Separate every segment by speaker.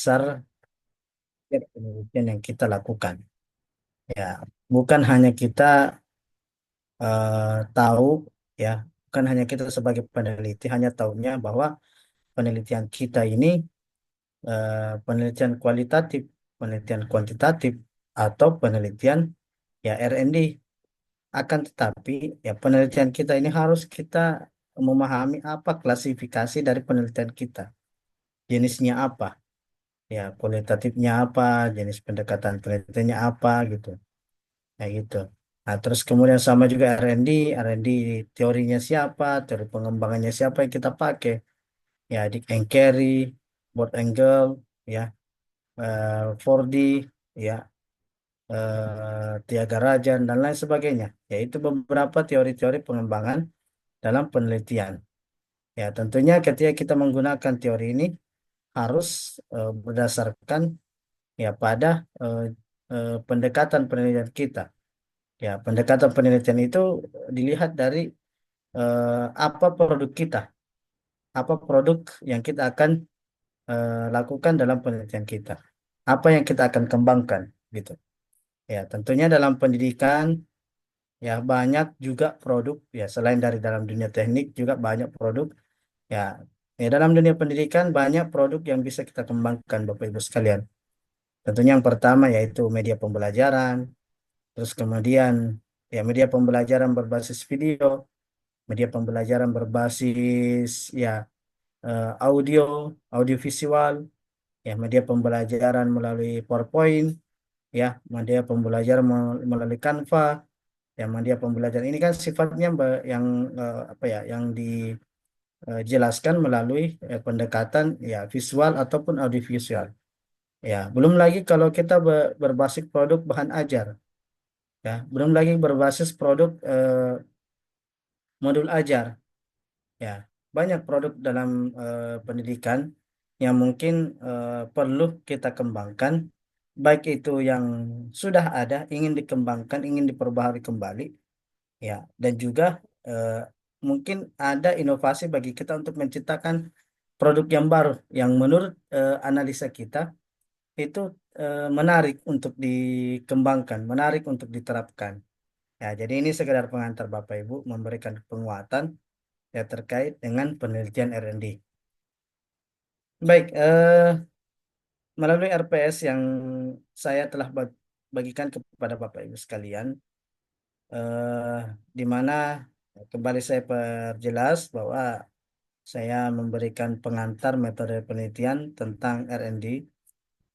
Speaker 1: dasar penelitian yang kita lakukan. Ya, bukan hanya kita tahu, ya, bukan hanya kita sebagai peneliti hanya tahunya bahwa penelitian kita ini penelitian kualitatif, penelitian kuantitatif, atau penelitian ya R&D. Akan tetapi ya penelitian kita ini harus kita memahami apa klasifikasi dari penelitian kita, jenisnya apa, ya kualitatifnya apa, jenis pendekatan penelitiannya apa gitu, ya gitu. Nah, terus kemudian sama juga R&D, R&D teorinya siapa, teori pengembangannya siapa yang kita pakai, ya Dick and Carey, Board Angle, ya 4D, ya Tiaga Rajan dan lain sebagainya, yaitu beberapa teori-teori pengembangan dalam penelitian. Ya, tentunya ketika kita menggunakan teori ini harus berdasarkan ya pada eh, pendekatan penelitian kita. Ya, pendekatan penelitian itu dilihat dari apa produk kita, apa produk yang kita akan lakukan dalam penelitian kita, apa yang kita akan kembangkan, gitu. Ya, tentunya dalam pendidikan ya banyak juga produk ya selain dari dalam dunia teknik juga banyak produk ya. Ya, dalam dunia pendidikan banyak produk yang bisa kita kembangkan Bapak Ibu sekalian. Tentunya yang pertama yaitu media pembelajaran, terus kemudian ya media pembelajaran berbasis video, media pembelajaran berbasis ya audio, audiovisual, ya media pembelajaran melalui PowerPoint, ya media pembelajaran melalui Canva, ya media pembelajaran ini kan sifatnya yang apa ya yang dijelaskan melalui pendekatan ya visual ataupun audiovisual. Ya, belum lagi kalau kita berbasis produk bahan ajar, ya, belum lagi berbasis produk modul ajar, ya. Banyak produk dalam pendidikan yang mungkin perlu kita kembangkan, baik itu yang sudah ada, ingin dikembangkan, ingin diperbaharui kembali, ya, dan juga eh, mungkin ada inovasi bagi kita untuk menciptakan produk yang baru, yang menurut analisa kita itu menarik untuk dikembangkan, menarik untuk diterapkan. Ya, jadi ini sekedar pengantar Bapak Ibu memberikan penguatan ya terkait dengan penelitian R&D. Baik, melalui RPS yang saya telah bagikan kepada Bapak Ibu sekalian, eh, di mana kembali saya perjelas bahwa saya memberikan pengantar metode penelitian tentang R&D.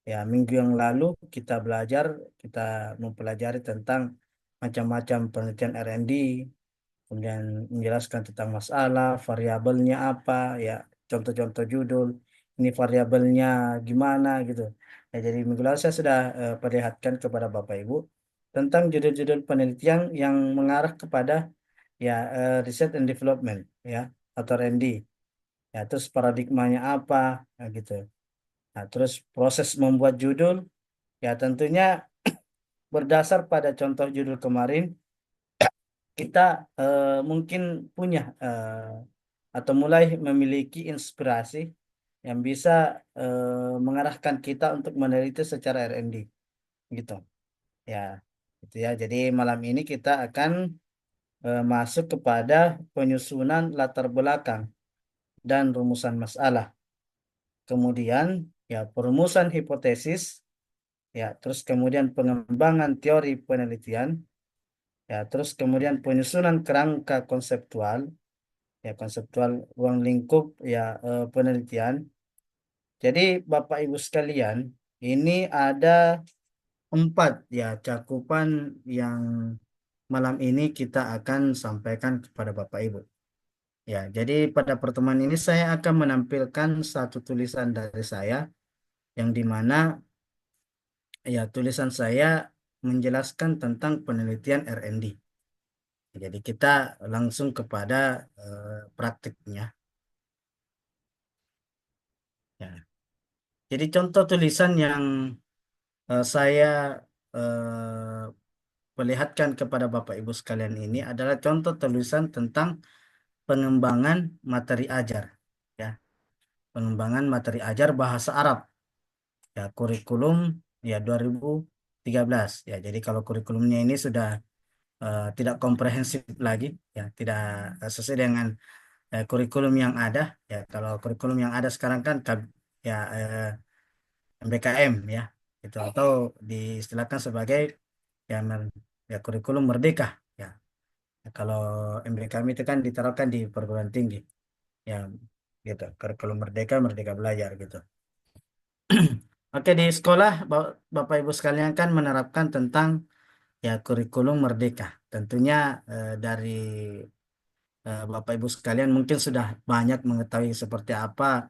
Speaker 1: Ya, minggu yang lalu kita belajar, kita mempelajari tentang macam-macam penelitian R&D, kemudian menjelaskan tentang masalah, variabelnya apa, ya, contoh-contoh judul, ini variabelnya gimana gitu. Ya, jadi minggu lalu saya sudah perlihatkan kepada Bapak Ibu tentang judul-judul penelitian yang mengarah kepada ya research and development, ya, atau R&D. Ya, terus paradigmanya apa, ya, gitu. Nah, terus proses membuat judul, ya tentunya berdasar pada contoh judul kemarin, kita mungkin punya atau mulai memiliki inspirasi yang bisa mengarahkan kita untuk meneliti secara R&D, gitu. Ya, gitu ya. Jadi malam ini kita akan masuk kepada penyusunan latar belakang dan rumusan masalah. Kemudian ya perumusan hipotesis, ya, terus kemudian pengembangan teori penelitian, ya, terus kemudian penyusunan kerangka konseptual, ya konseptual ruang lingkup ya penelitian. Jadi Bapak Ibu sekalian, ini ada empat ya cakupan yang malam ini kita akan sampaikan kepada Bapak Ibu. Ya, jadi pada pertemuan ini saya akan menampilkan satu tulisan dari saya yang dimana ya tulisan saya menjelaskan tentang penelitian R&D. Jadi kita langsung kepada praktiknya. Ya. Jadi contoh tulisan yang saya perlihatkan kepada Bapak Ibu sekalian ini adalah contoh tulisan tentang pengembangan materi ajar. Ya, pengembangan materi ajar bahasa Arab. ya kurikulum ya 2013 ya. Jadi kalau kurikulumnya ini sudah tidak komprehensif lagi, ya tidak sesuai dengan kurikulum yang ada. Ya kalau kurikulum yang ada sekarang kan ya MBKM ya, itu atau diistilahkan sebagai ya ya kurikulum merdeka ya. Kalau MBKM itu kan diterapkan di perguruan tinggi ya, gitu. Kurikulum merdeka, merdeka belajar gitu. Oke, di sekolah Bapak Ibu sekalian kan menerapkan tentang ya kurikulum merdeka. Tentunya dari Bapak Ibu sekalian mungkin sudah banyak mengetahui seperti apa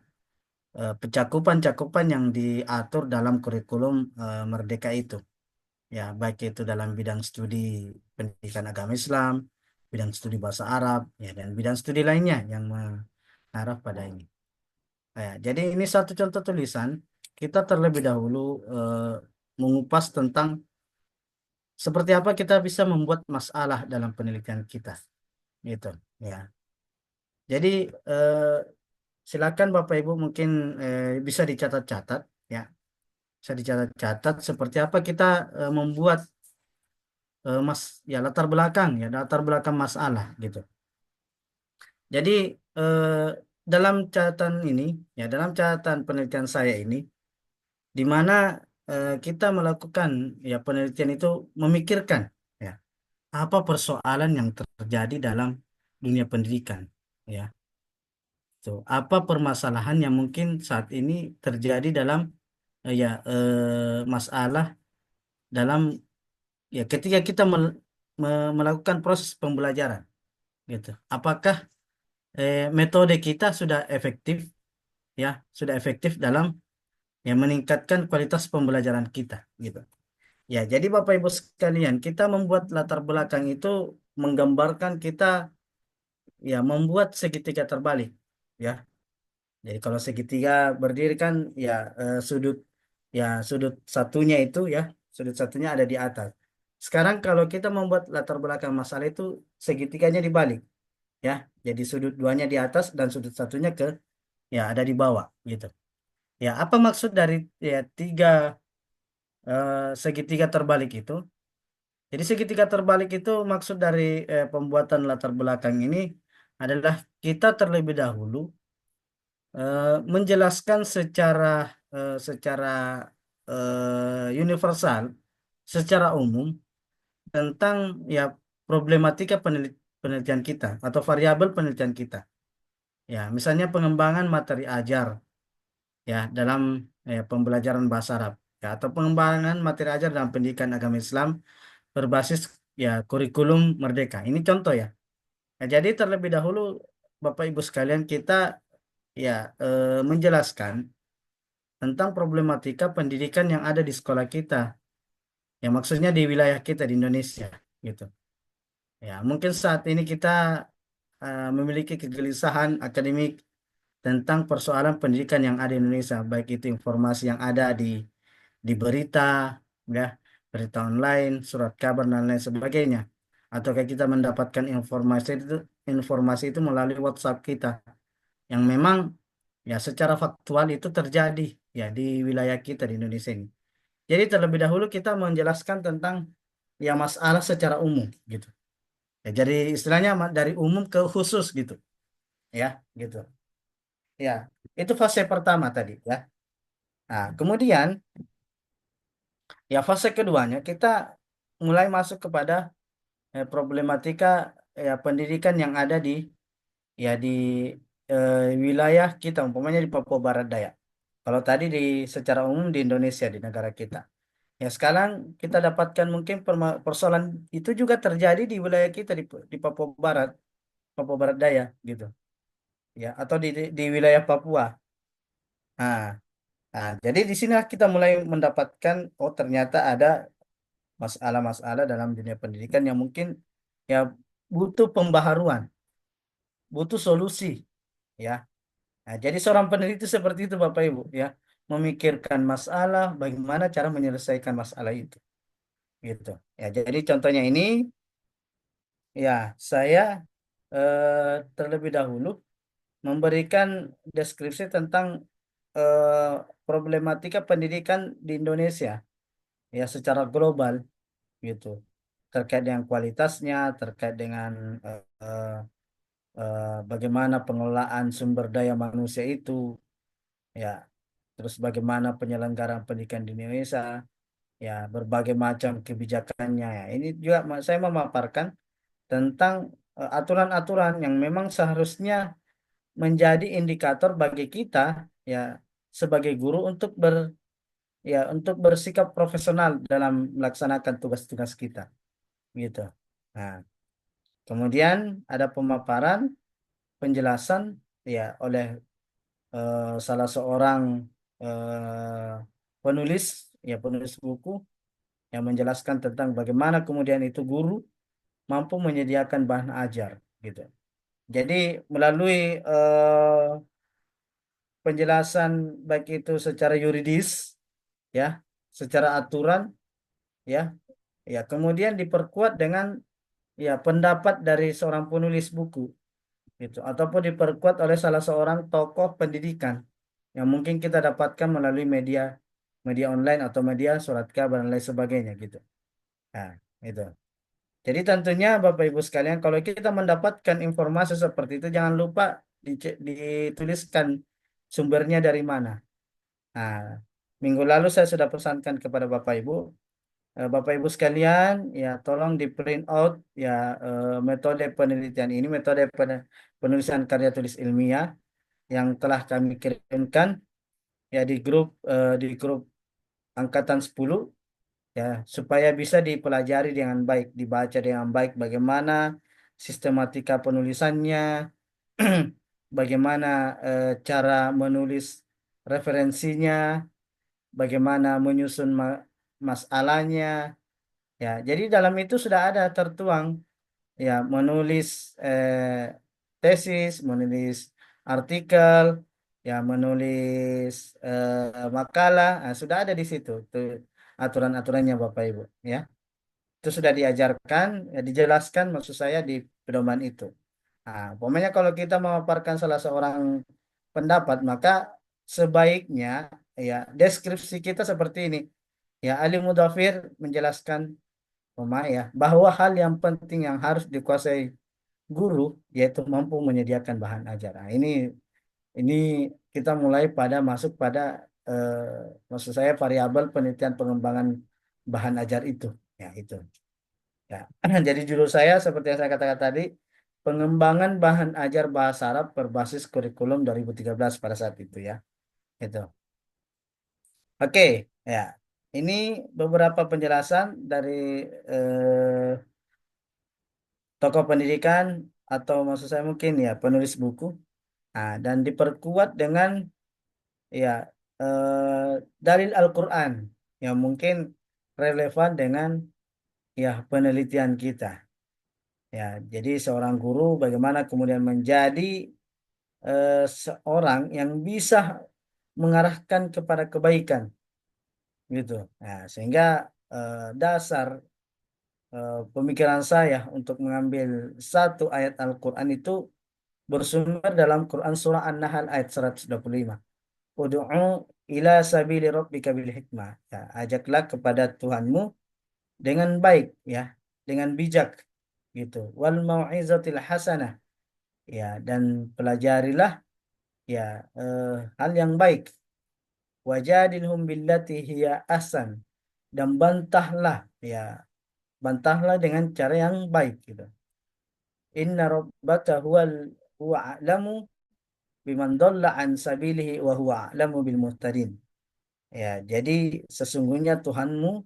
Speaker 1: cakupan yang diatur dalam kurikulum merdeka itu. Ya, baik itu dalam bidang studi pendidikan agama Islam, bidang studi bahasa Arab, ya, dan bidang studi lainnya yang mengarah pada ini. Ya, jadi ini satu contoh tulisan. Kita terlebih dahulu mengupas tentang seperti apa kita bisa membuat masalah dalam penelitian kita, gitu. Ya, jadi eh, silakan Bapak Ibu mungkin bisa dicatat-catat, ya, bisa dicatat-catat seperti apa kita membuat ya latar belakang masalah, gitu. Jadi eh, dalam catatan ini, ya, dalam catatan penelitian saya ini, di mana kita melakukan ya penelitian itu memikirkan ya apa persoalan yang terjadi dalam dunia pendidikan, ya. Tuh, apa permasalahan yang mungkin saat ini terjadi dalam masalah dalam ya ketika kita melakukan proses pembelajaran, gitu. Apakah metode kita ya sudah efektif dalam meningkatkan kualitas pembelajaran kita, gitu. Ya, jadi Bapak Ibu sekalian, kita membuat latar belakang itu menggambarkan kita ya membuat segitiga terbalik, ya. Jadi kalau segitiga berdiri kan ya sudut satunya itu ya sudut satunya ada di atas. Sekarang kalau kita membuat latar belakang masalah itu segitiganya dibalik, ya. Jadi sudut duanya di atas dan sudut satunya ya ada di bawah, gitu. Ya, apa maksud dari ya tiga segitiga terbalik itu? Jadi segitiga terbalik itu maksud dari pembuatan latar belakang ini adalah kita terlebih dahulu menjelaskan secara universal, secara umum tentang ya problematika penelitian kita atau variabel penelitian kita. Ya, misalnya pengembangan materi ajar ya dalam pembelajaran bahasa Arab, ya, atau pengembangan materi ajar dalam pendidikan agama Islam berbasis ya kurikulum merdeka. Ini contoh ya. Nah, jadi terlebih dahulu Bapak Ibu sekalian kita ya menjelaskan tentang problematika pendidikan yang ada di sekolah kita. Ya maksudnya di wilayah kita di Indonesia, gitu. Ya, mungkin saat ini kita memiliki kegelisahan akademik tentang persoalan pendidikan yang ada di Indonesia, baik itu informasi yang ada di berita, ya, berita online, surat kabar dan lain sebagainya. Ataukah kita mendapatkan informasi itu melalui WhatsApp kita yang memang ya secara faktual itu terjadi ya di wilayah kita di Indonesia ini. Jadi terlebih dahulu kita menjelaskan tentang ya masalah secara umum, gitu. Ya, jadi istilahnya dari umum ke khusus, gitu, ya, gitu. Ya, itu fase pertama tadi, ya. Nah, kemudian ya fase keduanya kita mulai masuk kepada problematika ya pendidikan yang ada di wilayah kita, umpamanya di Papua Barat Daya. Kalau tadi secara umum di Indonesia, di negara kita. Ya sekarang kita dapatkan mungkin persoalan itu juga terjadi di wilayah kita di Papua Barat, Papua Barat Daya, gitu. Ya, atau di wilayah Papua. Nah, jadi di sini kita mulai mendapatkan oh ternyata ada masalah-masalah dalam dunia pendidikan yang mungkin ya butuh pembaharuan, butuh solusi, ya. Nah, jadi seorang peneliti seperti itu Bapak Ibu, ya, memikirkan masalah, bagaimana cara menyelesaikan masalah itu, gitu. Ya, jadi contohnya ini, ya, saya terlebih dahulu memberikan deskripsi tentang eh, problematika pendidikan di Indonesia ya secara global gitu, terkait dengan kualitasnya, terkait dengan eh, eh, bagaimana pengelolaan sumber daya manusia itu ya, terus bagaimana penyelenggaraan pendidikan di Indonesia ya, berbagai macam kebijakannya ya. Ini juga saya memaparkan tentang aturan-aturan yang memang seharusnya menjadi indikator bagi kita ya sebagai guru untuk untuk bersikap profesional dalam melaksanakan tugas-tugas kita gitu. Nah, kemudian ada pemaparan penjelasan ya oleh salah seorang penulis penulis buku yang menjelaskan tentang bagaimana kemudian itu guru mampu menyediakan bahan ajar gitu. Jadi melalui penjelasan baik itu secara yuridis ya, secara aturan ya, ya kemudian diperkuat dengan pendapat dari seorang penulis buku gitu, ataupun diperkuat oleh salah seorang tokoh pendidikan yang mungkin kita dapatkan melalui media media online atau media surat kabar dan lain sebagainya gitu. Nah, itu. Jadi tentunya Bapak Ibu sekalian, kalau kita mendapatkan informasi seperti itu, jangan lupa dituliskan sumbernya dari mana. Nah, minggu lalu saya sudah pesankan kepada Bapak Ibu, Bapak Ibu sekalian, ya tolong di print out ya metode penelitian ini, metode penulisan karya tulis ilmiah yang telah kami kirimkan ya di grup angkatan 10 ya, supaya bisa dipelajari dengan baik, dibaca dengan baik bagaimana sistematika penulisannya, bagaimana cara menulis referensinya, bagaimana menyusun masalahnya. Ya, jadi dalam itu sudah ada tertuang ya menulis tesis, menulis artikel, ya menulis makalah, nah, sudah ada di situ tuh aturan-aturannya Bapak Ibu ya. Itu sudah diajarkan, ya, dijelaskan maksud saya di pedoman itu. Nah, pokoknya kalau kita memaparkan salah seorang pendapat, maka sebaiknya ya deskripsi kita seperti ini. Ya, Ali Mudhafir menjelaskan ya bahwa hal yang penting yang harus dikuasai guru yaitu mampu menyediakan bahan ajar. Nah, ini kita mulai pada masuk pada maksud saya variabel penelitian pengembangan bahan ajar itu. Ya, itu. Ya. Jadi judul saya seperti yang saya katakan tadi, pengembangan bahan ajar bahasa Arab berbasis kurikulum 2013 pada saat itu ya. Itu. Oke, ya. Ini beberapa penjelasan dari eh, tokoh pendidikan atau maksud saya mungkin ya penulis buku. Nah, dan diperkuat dengan ya dalil Al-Qur'an yang mungkin relevan dengan penelitian kita. Ya, jadi seorang guru bagaimana kemudian menjadi seorang yang bisa mengarahkan kepada kebaikan gitu. Nah, sehingga dasar pemikiran saya untuk mengambil satu ayat Al-Qur'an itu bersumber dalam Quran surah An-Nahl ayat 125. Ud'u ila sabili rabbika bil hikmah. Ya, ajaklah kepada Tuhanmu dengan baik ya, dengan bijak gitu. Wal mau'izatil hasanah. Ya, dan pelajarilah ya hal yang baik. Wajadilhum billati hiya ahsan. Dan bantahlah dengan cara yang baik gitu. Inna rabbaka huwa a'lamu biman dhalla an sabilihi wa huwa a'lamu bil muhtadin. Ya, jadi sesungguhnya Tuhanmu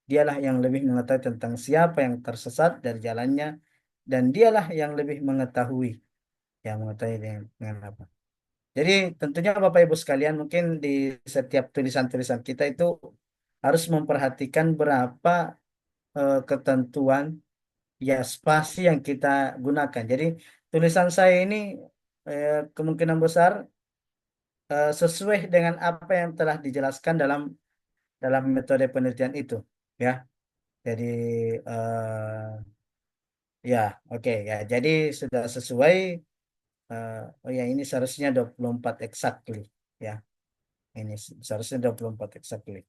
Speaker 1: dialah yang lebih mengetahui tentang siapa yang tersesat dari jalannya dan dialah yang lebih mengetahui dengan apa. Jadi tentunya Bapak Ibu sekalian mungkin di setiap tulisan-tulisan kita itu harus memperhatikan berapa ketentuan spasi yang kita gunakan. Jadi tulisan saya ini kemungkinan besar sesuai dengan apa yang telah dijelaskan dalam dalam metode penelitian itu ya. Jadi ya oke ya, jadi sudah sesuai. Oh ya, ini seharusnya 24 exactly ya. Ini seharusnya 24 exactly.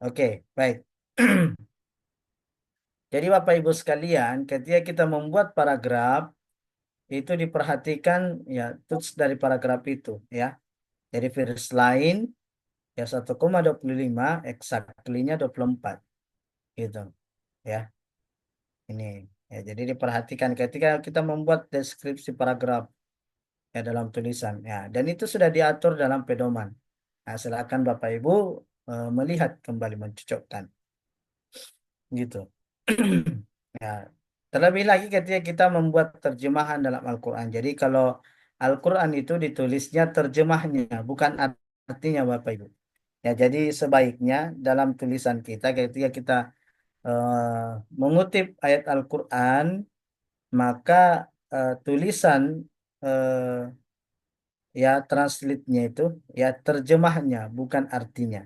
Speaker 1: Oke, baik. Jadi Bapak Ibu sekalian, ketika kita membuat paragraf, itu diperhatikan ya tools dari paragraf itu ya. Jadi first line ya 1,25, exactly-nya 24 gitu ya. Ini ya jadi diperhatikan ketika kita membuat deskripsi paragraf ya dalam tulisan ya, dan itu sudah diatur dalam pedoman. Nah, silakan Bapak Ibu melihat kembali mencocokkan gitu. Ya, terlebih lagi ketika kita membuat terjemahan dalam Al-Quran. Jadi kalau Al-Quran itu ditulisnya terjemahnya, bukan artinya Bapak Ibu. Ya, jadi sebaiknya dalam tulisan kita ketika kita mengutip ayat Al-Quran, maka tulisan eh, ya translate-nya itu ya terjemahnya, bukan artinya.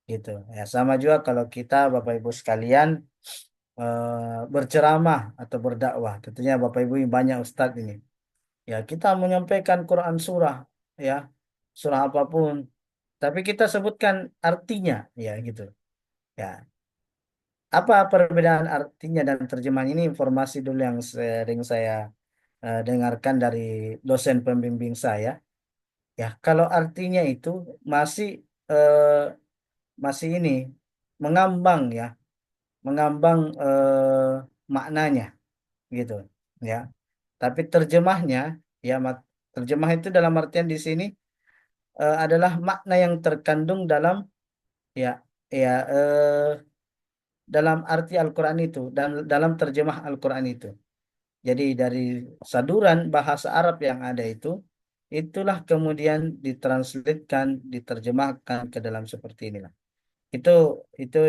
Speaker 1: Gitu. Ya, sama juga kalau kita Bapak Ibu sekalian berceramah atau berdakwah. Tentunya Bapak Ibu yang banyak ustadz ini. Ya, kita menyampaikan Quran surah ya, surah apapun, tapi kita sebutkan artinya ya gitu. Ya, apa perbedaan artinya dan terjemahan ini informasi dulu yang sering saya dengarkan dari dosen pembimbing saya. Ya, kalau artinya itu masih eh, masih ini mengambang ya, mengambang maknanya gitu ya. Tapi terjemahnya ya terjemah itu dalam artian di sini adalah makna yang terkandung dalam ya ya dalam arti Al-Qur'an itu dan dalam terjemah Al-Qur'an itu. Jadi dari saduran bahasa Arab yang ada itu itulah kemudian ditranslatekan, diterjemahkan ke dalam seperti inilah. Itu itu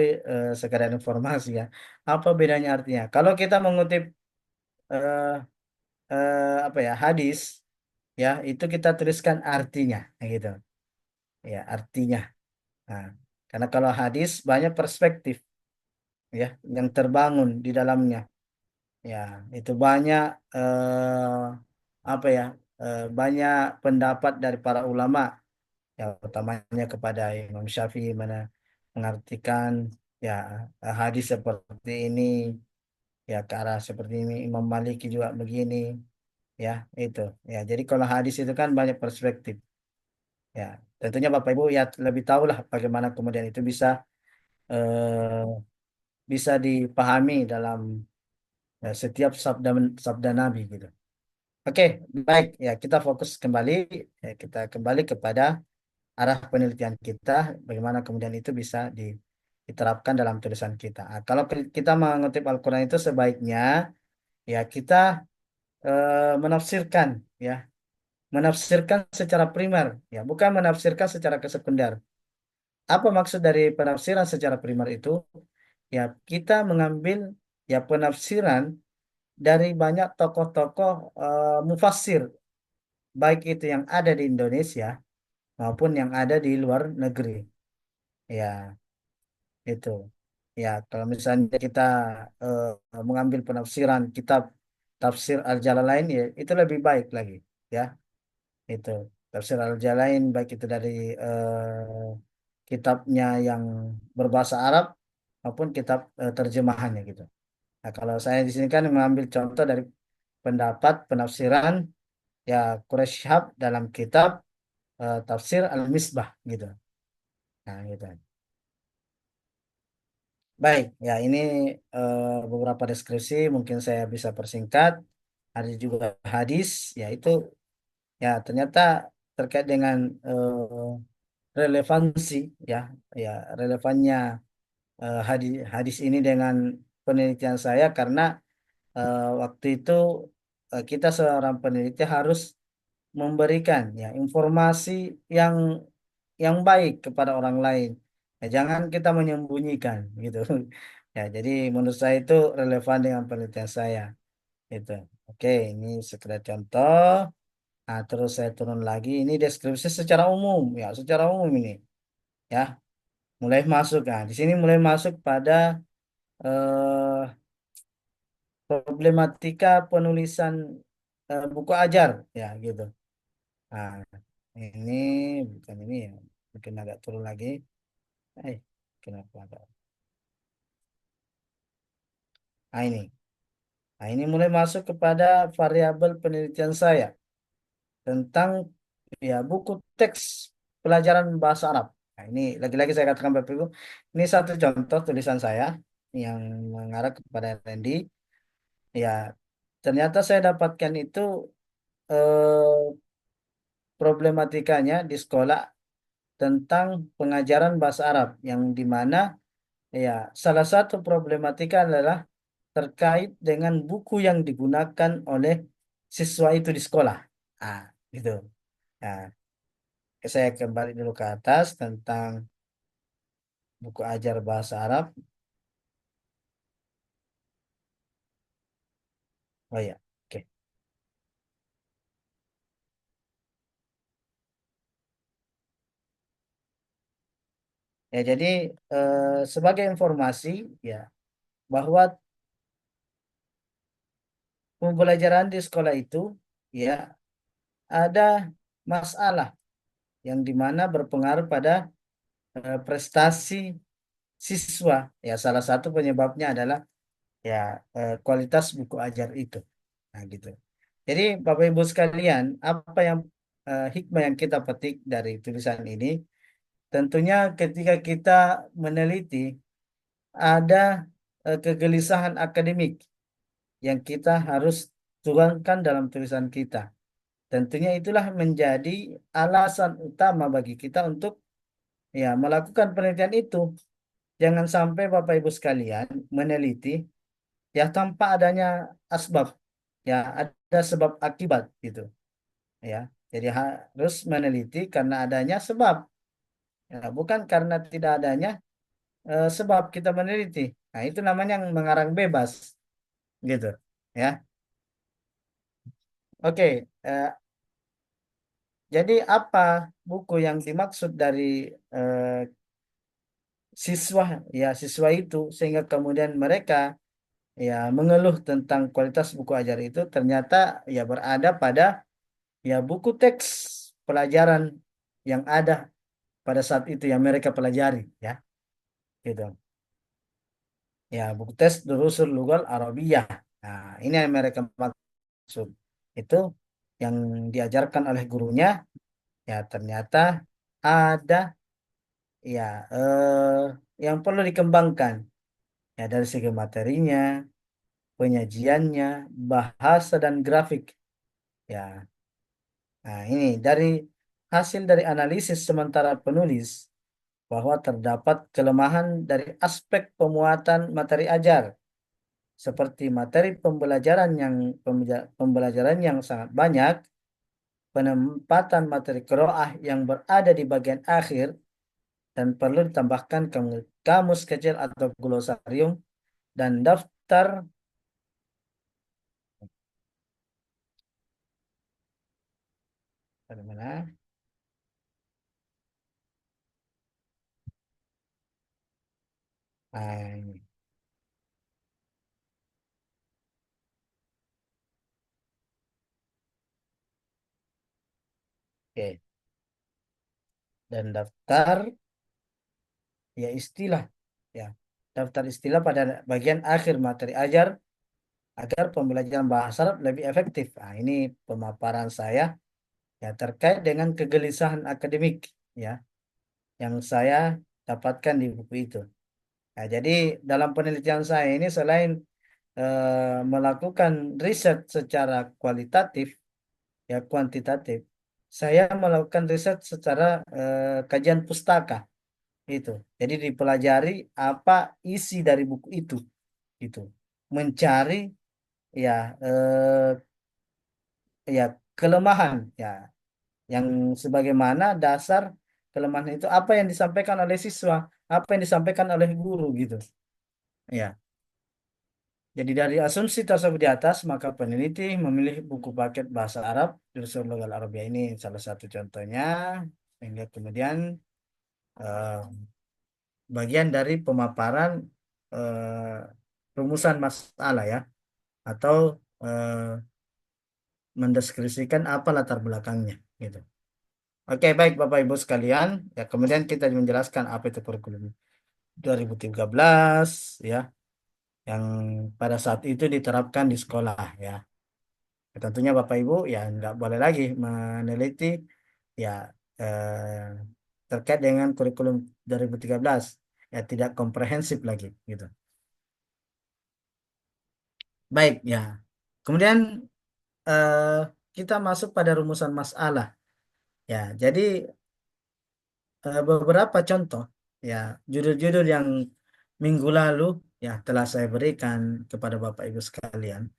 Speaker 1: sekadar informasi ya. Apa bedanya artinya? Kalau kita mengutip eh, apa ya hadis ya itu kita tuliskan artinya gitu ya artinya. Nah, karena kalau hadis banyak perspektif ya yang terbangun di dalamnya ya, itu banyak apa ya banyak pendapat dari para ulama ya, utamanya kepada Imam Syafi'i mana mengartikan ya hadis seperti ini ya ke arah seperti ini, Imam Maliki juga begini ya itu ya. Jadi kalau hadis itu kan banyak perspektif. Ya, tentunya Bapak Ibu ya lebih tahu lah bagaimana kemudian itu bisa eh, bisa dipahami dalam setiap sabda sabda Nabi gitu. Oke, baik ya kita fokus kembali ya, kita kembali kepada arah penelitian kita, bagaimana kemudian itu bisa diterapkan dalam tulisan kita. Nah, kalau kita mengutip Al-Quran itu sebaiknya ya kita menafsirkan ya, menafsirkan secara primer ya, bukan menafsirkan secara kesekunder. Apa maksud dari penafsiran secara primer itu? Ya, kita mengambil ya penafsiran dari banyak tokoh-tokoh mufassir, baik itu yang ada di Indonesia maupun yang ada di luar negeri. Ya, itu. Ya, kalau misalnya kita mengambil penafsiran kitab tafsir Al-Jalalain ya, itu lebih baik lagi. Ya, itu. Tafsir Al-Jalalain baik itu dari kitabnya yang berbahasa Arab maupun kitab terjemahannya gitu. Nah, kalau saya di sini kan mengambil contoh dari pendapat penafsiran ya Quraisy Shihab dalam kitab Tafsir Al-Misbah gitu. Nah, gitu. Baik, ya ini beberapa deskripsi mungkin saya bisa persingkat. Ada juga hadis, ya itu ya ternyata terkait dengan relevansi ya, ya relevannya hadis hadis ini dengan penelitian saya karena waktu itu kita seorang peneliti harus memberikan ya informasi yang yang baik kepada orang lain. Ya, jangan kita menyembunyikan gitu. Ya, jadi menurut saya itu relevan dengan penelitian saya. Itu. Oke, ini sekedar contoh. Nah, terus saya turun lagi. Ini deskripsi secara umum, ya, secara umum ini, ya, mulai masuk. Nah, di sini mulai masuk pada eh, problematika penulisan buku ajar, ya, gitu. Nah, ini bukan ini ya. Mungkin agak turun lagi. Eh, kenapa agak? Nah, ini. Nah, ini mulai masuk kepada variabel penelitian saya tentang ya buku teks pelajaran bahasa Arab. Nah, ini lagi-lagi saya katakan Bapak Ibu, ini satu contoh tulisan saya yang mengarah kepada Randy. Ya, ternyata saya dapatkan itu problematikanya di sekolah tentang pengajaran bahasa Arab yang di mana ya salah satu problematika adalah terkait dengan buku yang digunakan oleh siswa itu di sekolah. Ah, gitu. Nah, saya kembali dulu ke atas tentang buku ajar bahasa Arab. Oh ya, oke. Ya, jadi sebagai informasi ya bahwa pembelajaran di sekolah itu ya ada masalah yang dimana berpengaruh pada prestasi siswa. Ya, salah satu penyebabnya adalah ya kualitas buku ajar itu. Nah, gitu. Jadi Bapak Ibu sekalian, apa yang hikmah yang kita petik dari tulisan ini? Tentunya ketika kita meneliti ada kegelisahan akademik yang kita harus tuangkan dalam tulisan kita. Tentunya itulah menjadi alasan utama bagi kita untuk ya melakukan penelitian itu. Jangan sampai Bapak Ibu sekalian meneliti ya tanpa adanya asbab, ya ada sebab akibat gitu, ya. Jadi harus meneliti karena adanya sebab, ya, bukan karena tidak adanya sebab kita meneliti. Nah, itu namanya yang mengarang bebas gitu, ya. Oke, jadi apa buku yang dimaksud dari eh, siswa, ya siswa itu sehingga kemudian mereka ya mengeluh tentang kualitas buku ajar itu ternyata ya berada pada ya buku teks pelajaran yang ada pada saat itu yang mereka pelajari, ya gitu. Ya, buku tes Durusul Lughal Arabiyah. Nah, ini yang mereka maksud. Itu yang diajarkan oleh gurunya, ya ternyata ada ya yang perlu dikembangkan, ya dari segi materinya, penyajiannya, bahasa dan grafik. Ya, nah ini dari hasil dari analisis sementara penulis bahwa terdapat kelemahan dari aspek pemuatan materi ajar seperti materi pembelajaran yang sangat banyak, penempatan materi qiraah yang berada di bagian akhir dan perlu ditambahkan kamus kecil atau glosarium dan daftar dari mana? Nah, ini. Oke. Dan daftar ya istilah, ya daftar istilah pada bagian akhir materi ajar agar pembelajaran bahasa Arab lebih efektif. Nah, ini pemaparan saya ya terkait dengan kegelisahan akademik, ya yang saya dapatkan di buku itu. Nah, jadi dalam penelitian saya ini selain melakukan riset secara kualitatif ya kuantitatif, saya melakukan riset secara kajian pustaka itu. Jadi dipelajari apa isi dari buku itu gitu. Mencari ya ya kelemahan ya yang sebagaimana dasar kelemahan itu apa yang disampaikan oleh siswa, apa yang disampaikan oleh guru gitu. Ya. Jadi dari asumsi tersebut di atas, maka peneliti memilih buku paket bahasa Arab, Durusul Lughal Arabiyah ini salah satu contohnya, sehingga kemudian eh, bagian dari pemaparan rumusan masalah ya, atau eh, mendeskripsikan apa latar belakangnya. gitu. Oke, baik Bapak Ibu sekalian. Ya, kemudian kita menjelaskan apa itu kurikulum 2013 ya, yang pada saat itu diterapkan di sekolah ya. Ya, tentunya Bapak Ibu ya nggak boleh lagi meneliti ya terkait dengan kurikulum 2013 ya, tidak komprehensif lagi gitu. Baik ya. Kemudian eh, kita masuk pada rumusan masalah ya. Jadi beberapa contoh ya judul-judul yang minggu lalu ya telah saya berikan kepada Bapak Ibu sekalian.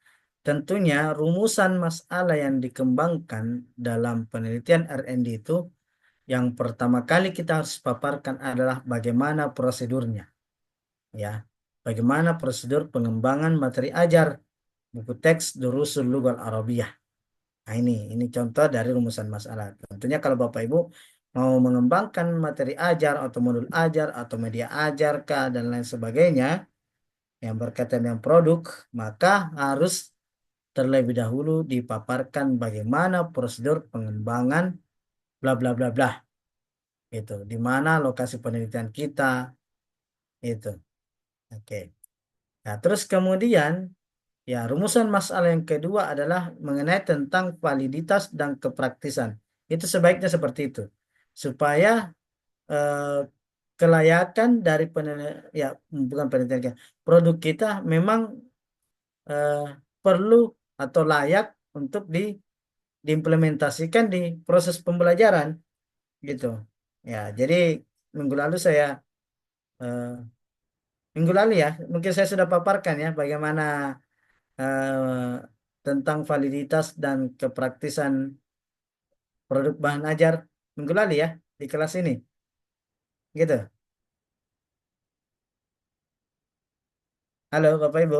Speaker 1: Tentunya rumusan masalah yang dikembangkan dalam penelitian R&D itu yang pertama kali kita harus paparkan adalah bagaimana prosedurnya ya. Bagaimana prosedur pengembangan materi ajar buku teks Durusul Lughal Arabiyah. Nah, ini contoh dari rumusan masalah. Tentunya kalau Bapak Ibu mau mengembangkan materi ajar atau modul ajar atau media ajar kah dan lain sebagainya yang berkaitan dengan produk, maka harus terlebih dahulu dipaparkan bagaimana prosedur pengembangan bla bla bla bla itu, di mana lokasi penelitian kita itu. Oke. Nah, terus kemudian ya, rumusan masalah yang kedua adalah mengenai tentang validitas dan kepraktisan. Itu sebaiknya seperti itu. Supaya eh, kelayakan dari ya bukan penelitian, produk kita memang eh, perlu atau layak untuk diimplementasikan di proses pembelajaran gitu. Ya, jadi minggu lalu saya eh, minggu lalu ya, mungkin saya sudah paparkan ya bagaimana eh, tentang validitas dan kepraktisan produk bahan ajar minggu lalu ya di kelas ini, gitu. Halo Bapak Ibu,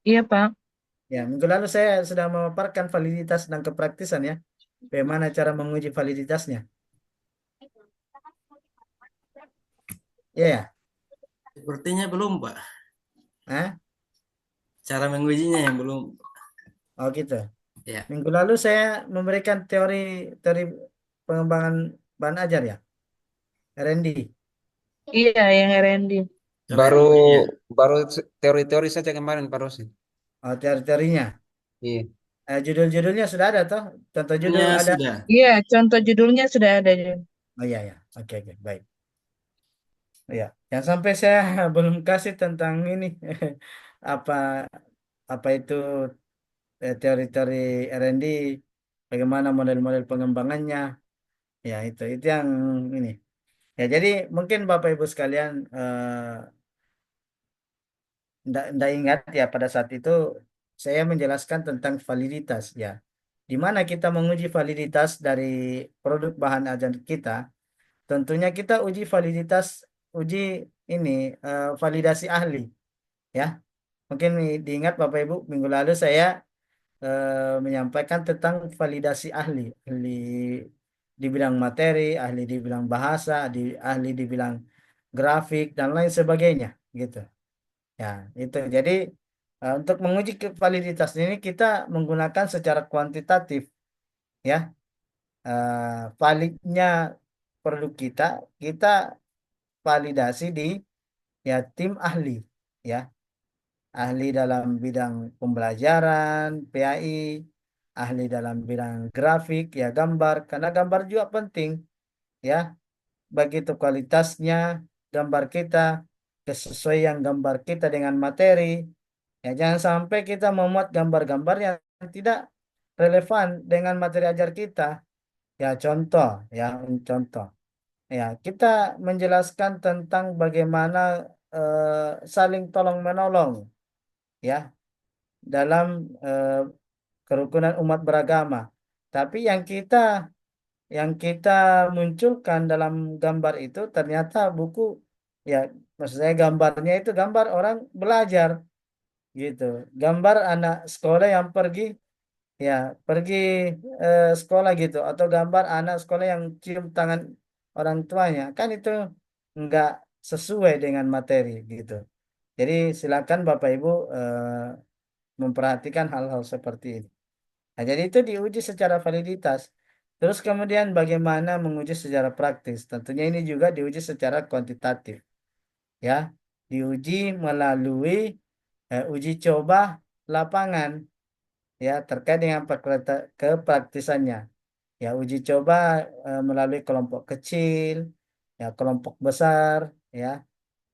Speaker 2: Iya, Pak.
Speaker 1: ya minggu lalu saya sudah memaparkan validitas dan kepraktisan ya, bagaimana cara menguji validitasnya, ya ya,
Speaker 3: Sepertinya belum, Pak.
Speaker 1: Hah?
Speaker 3: Cara mengujinya yang belum.
Speaker 1: Oh gitu.
Speaker 3: Ya.
Speaker 1: Minggu lalu saya memberikan teori teori pengembangan bahan ajar ya, R&D,
Speaker 2: Iya, yang R&D.
Speaker 3: Cara
Speaker 4: Baru
Speaker 3: mengujinya.
Speaker 4: baru teori-teori saja kemarin Pak Rosi.
Speaker 1: oh, teori-teorinya.
Speaker 4: Iya.
Speaker 1: Judul-judulnya sudah ada toh, contoh judul
Speaker 3: Nya
Speaker 1: ada.
Speaker 3: sudah.
Speaker 2: Iya, contoh judulnya sudah ada.
Speaker 1: Oh iya ya, oke oke baik. Ya, yang sampai saya belum kasih tentang ini apa apa itu teori-teori R&D, bagaimana model-model pengembangannya. Ya, itu yang ini. Ya, jadi mungkin Bapak Ibu sekalian ndak ingat ya pada saat itu saya menjelaskan tentang validitas ya. Di mana kita menguji validitas dari produk bahan ajar kita, tentunya kita uji validitas, uji ini validasi ahli ya. Mungkin diingat Bapak Ibu, minggu lalu saya menyampaikan tentang validasi ahli, ahli di bidang materi, ahli di bidang bahasa, ahli di bidang grafik dan lain sebagainya, gitu. Ya, itu. Jadi untuk menguji validitas ini kita menggunakan secara kuantitatif, ya. Validnya produk kita, kita validasi di ya tim ahli, ya. Ahli dalam bidang pembelajaran, PAI, ahli dalam bidang grafik, ya gambar, karena gambar juga penting, ya, begitu kualitasnya gambar kita, kesesuaian gambar kita dengan materi, ya jangan sampai kita memuat gambar-gambar yang tidak relevan dengan materi ajar kita, ya contoh, ya contoh, ya kita menjelaskan tentang bagaimana saling tolong menolong, ya dalam eh, kerukunan umat beragama. Tapi yang kita munculkan dalam gambar itu ternyata buku ya, maksud saya gambarnya itu gambar orang belajar gitu. Gambar anak sekolah yang ya pergi sekolah gitu, atau gambar anak sekolah yang cium tangan orang tuanya. Kan itu nggak sesuai dengan materi gitu. Jadi silakan Bapak Ibu memperhatikan hal-hal seperti ini. Nah, jadi itu diuji secara validitas. Terus kemudian bagaimana menguji secara praktis? Tentunya ini juga diuji secara kuantitatif, ya. Diuji melalui uji coba lapangan, ya, terkait dengan kepraktisannya. Ya, uji coba melalui kelompok kecil, ya, kelompok besar, ya,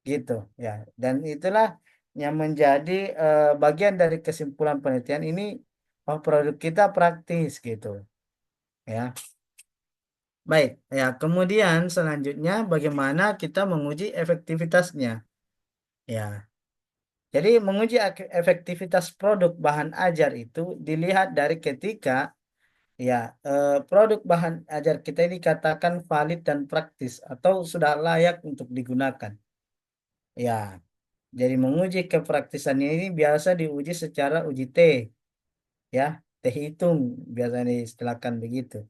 Speaker 1: gitu, ya. Dan itulah yang menjadi bagian dari kesimpulan penelitian ini, oh, produk kita praktis, gitu, ya. Baik, ya. Kemudian selanjutnya bagaimana kita menguji efektivitasnya, ya. Jadi menguji efektivitas produk bahan ajar itu dilihat dari ketika, ya, produk bahan ajar kita ini katakan valid dan praktis atau sudah layak untuk digunakan. Ya, jadi menguji kepraktisan ini biasa diuji secara uji T, ya, T hitung biasanya diistilahkan begitu.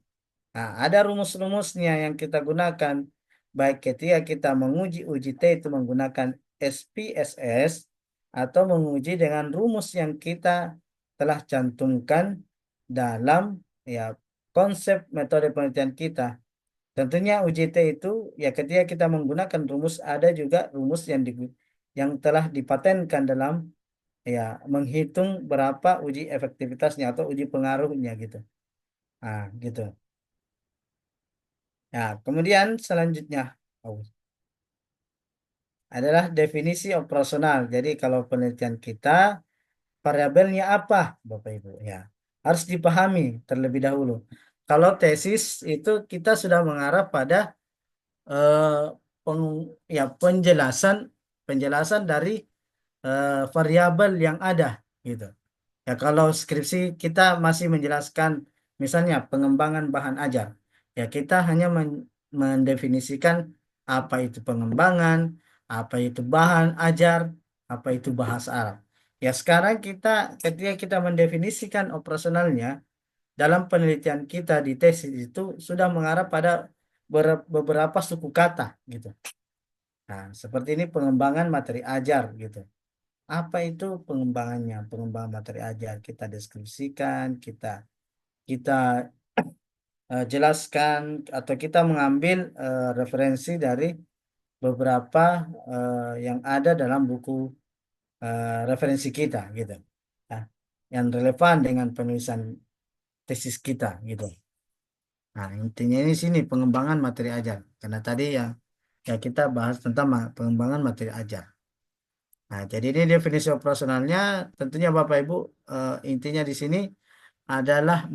Speaker 1: Nah, ada rumus-rumusnya yang kita gunakan baik ketika kita menguji uji T itu menggunakan SPSS atau menguji dengan rumus yang kita telah cantumkan dalam, ya, konsep metode penelitian kita. Tentunya uji T itu, ya, ketika kita menggunakan rumus ada juga rumus yang telah dipatenkan dalam, ya, menghitung berapa uji efektivitasnya atau uji pengaruhnya gitu. Nah, gitu. Ya, kemudian selanjutnya, oh, adalah definisi operasional. Jadi kalau penelitian kita variabelnya apa, Bapak Ibu? Ya, harus dipahami terlebih dahulu. Kalau tesis itu kita sudah mengarah pada eh, ya, penjelasan penjelasan dari variabel yang ada, gitu. Ya, kalau skripsi kita masih menjelaskan misalnya pengembangan bahan ajar. Ya, kita hanya mendefinisikan apa itu pengembangan, apa itu bahan ajar, apa itu bahasa Arab. Ya, sekarang ketika kita mendefinisikan operasionalnya dalam penelitian kita di tesis itu sudah mengarah pada beberapa suku kata, gitu. Nah, seperti ini pengembangan materi ajar, gitu. Apa itu pengembangannya? Pengembangan materi ajar kita deskripsikan, kita jelaskan atau kita mengambil referensi dari beberapa yang ada dalam buku referensi kita, gitu. Nah, yang relevan dengan penulisan tesis kita, gitu. Nah, intinya ini sini pengembangan materi ajar. Karena tadi yang, ya, kita bahas tentang pengembangan materi ajar. Nah, jadi ini definisi operasionalnya. Tentunya Bapak Ibu, intinya di sini adalah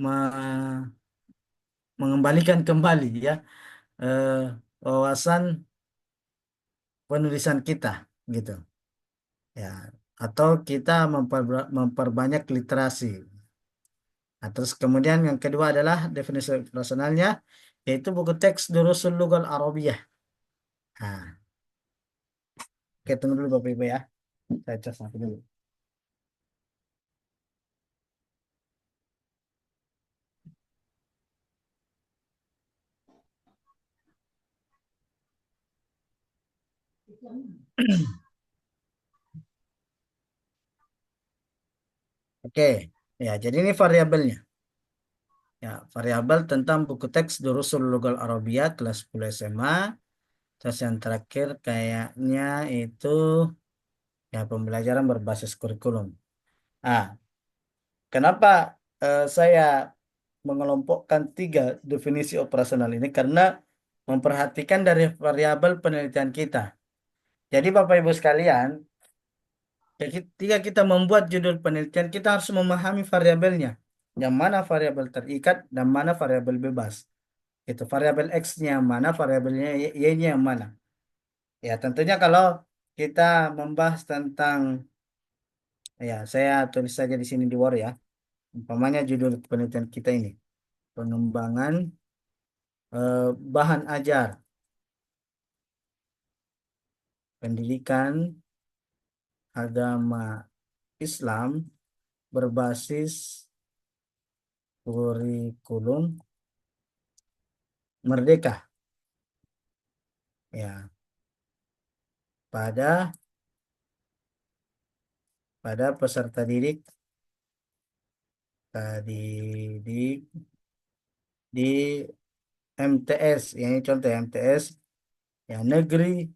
Speaker 1: mengembalikan kembali, ya, eh, wawasan penulisan kita, gitu, ya, atau kita memperbanyak literasi. Nah, terus kemudian yang kedua adalah definisi operasionalnya, yaitu buku teks Durusul Lughal Arabiyah. Nah, oke, tunggu dulu Bapak Ibu, ya. Saya cas satu dulu. Oke, ya, jadi ini variabelnya. Ya, variabel tentang buku teks Durusul Lughal Arabiyah kelas 10 SMA. Terus yang terakhir kayaknya itu, ya, pembelajaran berbasis kurikulum. Ah, kenapa saya mengelompokkan tiga definisi operasional ini? Karena memperhatikan dari variabel penelitian kita. Jadi Bapak Ibu sekalian, ketika kita membuat judul penelitian, kita harus memahami variabelnya. Yang mana variabel terikat dan mana variabel bebas. Itu variabel X-nya yang mana, variabelnya Y-nya yang mana. Ya, tentunya kalau kita membahas tentang, ya, saya tulis saja di sini di Word, ya. Umpamanya judul penelitian kita ini, pengembangan bahan ajar, pendidikan agama Islam berbasis kurikulum merdeka, ya, pada peserta didik di MTS. Ya, ini contoh ya, MTS ya negeri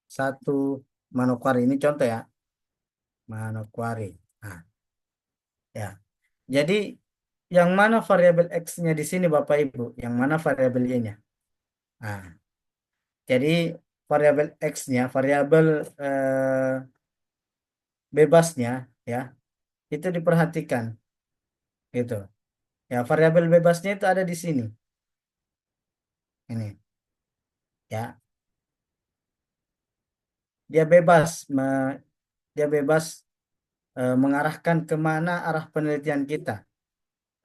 Speaker 1: satu Manokwari. Ini contoh ya, Manokwari. Nah, ya. Jadi yang mana variabel X-nya di sini Bapak Ibu? Yang mana variabel Y-nya? Nah, jadi variabel X-nya, variabel bebasnya ya, itu diperhatikan gitu. Ya, variabel bebasnya itu ada di sini. Ini ya. Dia bebas dia bebas mengarahkan kemana arah penelitian kita.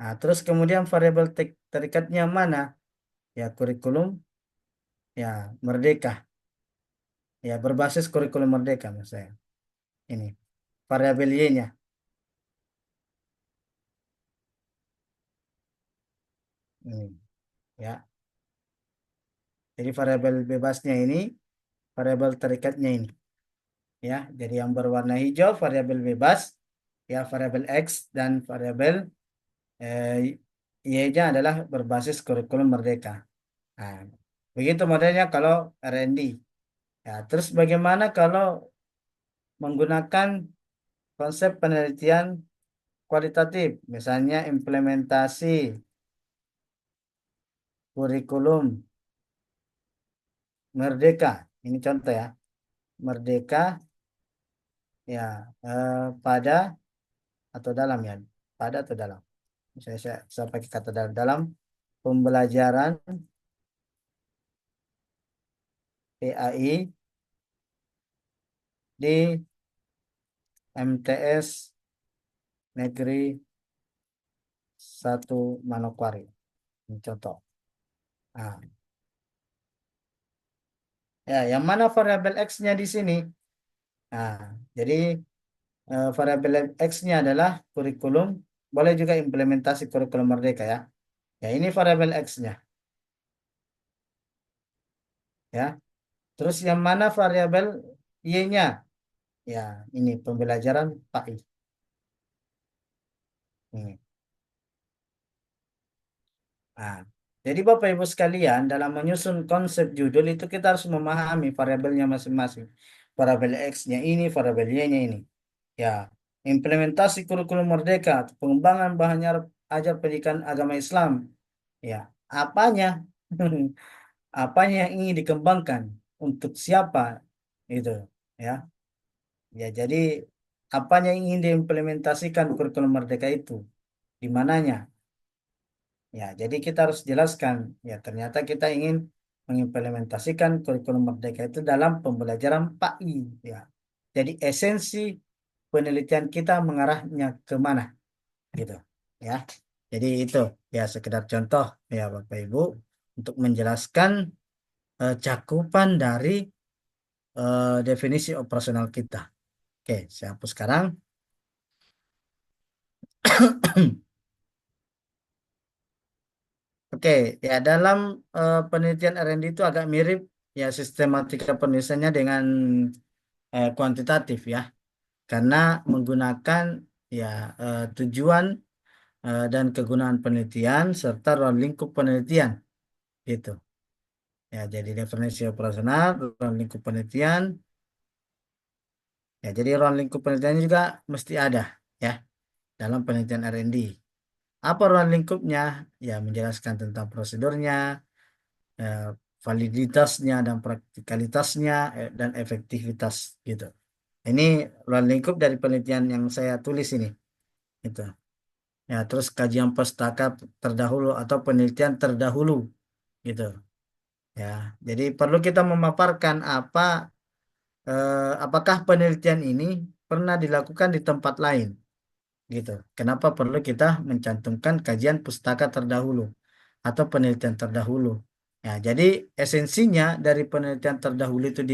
Speaker 1: Nah, terus kemudian variabel terikatnya mana? Ya, kurikulum ya merdeka. Ya, berbasis kurikulum merdeka maksud saya. Ini variabel Y-nya. Ini ya. Jadi variabel bebasnya ini, variabel terikatnya ini. Ya, jadi yang berwarna hijau variabel bebas, ya variabel X dan variabel eh, Y-nya adalah berbasis kurikulum merdeka. Nah, begitu modelnya kalau R&D. Ya, terus bagaimana kalau menggunakan konsep penelitian kualitatif, misalnya implementasi kurikulum merdeka. Ini contoh ya, merdeka ya pada atau dalam ya, pada atau dalam. Saya pakai kata dalam, dalam pembelajaran PAI di MTS Negeri satu Manokwari. Ini contoh. Nah, ya, yang mana variabel X-nya di sini? Nah, jadi variabel X-nya adalah kurikulum, boleh juga implementasi kurikulum merdeka ya. Ya, ini variabel X-nya ya. Terus yang mana variabel Y-nya? Ya, ini pembelajaran PAI. Ini. Nah, jadi Bapak Ibu sekalian, dalam menyusun konsep judul itu kita harus memahami variabelnya masing-masing. Variabel X-nya ini, variabel Y-nya ini. Ya, implementasi kurikulum merdeka, pengembangan bahan ajar pendidikan agama Islam. Ya, apanya? Apanya yang ingin dikembangkan? Untuk siapa? Itu, ya. Ya, jadi apanya yang ingin diimplementasikan kurikulum merdeka itu? Di mananya? Ya, jadi kita harus jelaskan, ya ternyata kita ingin mengimplementasikan kurikulum merdeka itu dalam pembelajaran PAI, ya. Jadi esensi penelitian kita mengarahnya kemana, gitu, ya. Jadi itu ya sekedar contoh ya Bapak Ibu untuk menjelaskan cakupan dari definisi operasional kita. Oke, saya hapus sekarang. Oke, ya dalam penelitian R&D itu agak mirip ya sistematika penulisannya dengan kuantitatif ya, karena menggunakan ya tujuan dan kegunaan penelitian serta ruang lingkup penelitian gitu. Ya, jadi definisi operasional, ruang lingkup penelitian. Ya, jadi ruang lingkup penelitiannya juga mesti ada ya dalam penelitian R&D. Apa ruang lingkupnya? Ya, menjelaskan tentang prosedurnya, eh, validitasnya dan praktikalitasnya dan efektivitas gitu. Ini ruang lingkup dari penelitian yang saya tulis ini. Gitu. Ya, terus kajian pustaka terdahulu atau penelitian terdahulu gitu. Ya, jadi perlu kita memaparkan apakah penelitian ini pernah dilakukan di tempat lain gitu. Kenapa perlu kita mencantumkan kajian pustaka terdahulu atau penelitian terdahulu. Ya, jadi esensinya dari penelitian terdahulu itu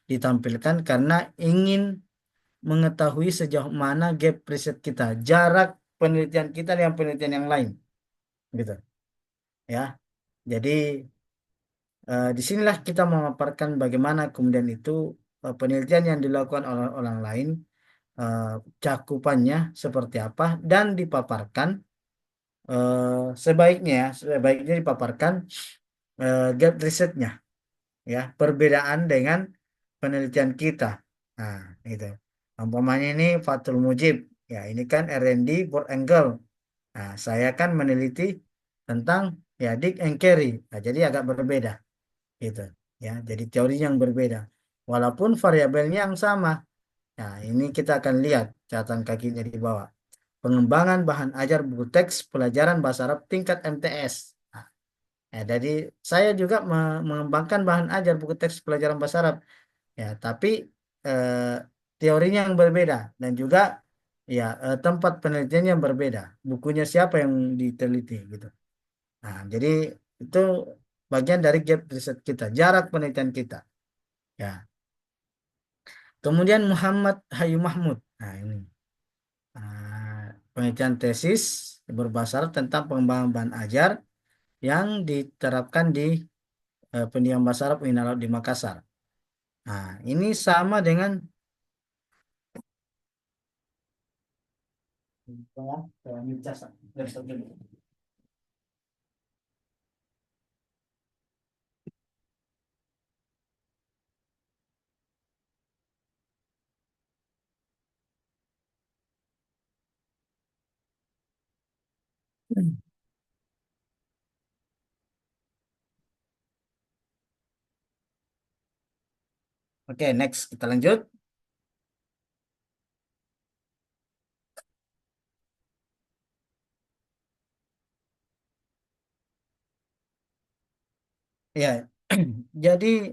Speaker 1: ditampilkan karena ingin mengetahui sejauh mana gap riset kita, jarak penelitian kita dengan penelitian yang lain, gitu. Ya, jadi disinilah kita memaparkan bagaimana kemudian itu penelitian yang dilakukan oleh orang lain, eh, cakupannya seperti apa dan dipaparkan sebaiknya dipaparkan gap risetnya, ya, perbedaan dengan penelitian kita. Nah, gitu. Umpamanya ini Fathul Mujib, ya ini kan R&D Board Angle. Nah, saya kan meneliti tentang ya Dick and Carey. Nah, jadi agak berbeda, gitu. Ya, jadi teori yang berbeda. Walaupun variabelnya yang sama. Nah, ini kita akan lihat catatan kakinya di bawah. Pengembangan bahan ajar buku teks pelajaran bahasa Arab tingkat MTS. Nah, ya, jadi saya juga mengembangkan bahan ajar buku teks pelajaran bahasa Arab. Ya, tapi eh, teorinya yang berbeda dan juga ya tempat penelitiannya yang berbeda. Bukunya siapa yang diteliti gitu. Nah, jadi itu bagian dari gap riset kita, jarak penelitian kita. Ya. Kemudian Muhammad Hayu Mahmud. Nah, ini. Penelitian tesis berbasar tentang pengembangan bahan ajar yang diterapkan di pendidikan bahasa Arab Unilal di Makassar. Nah, ini sama dengan Oke, next kita lanjut. Ya, jadi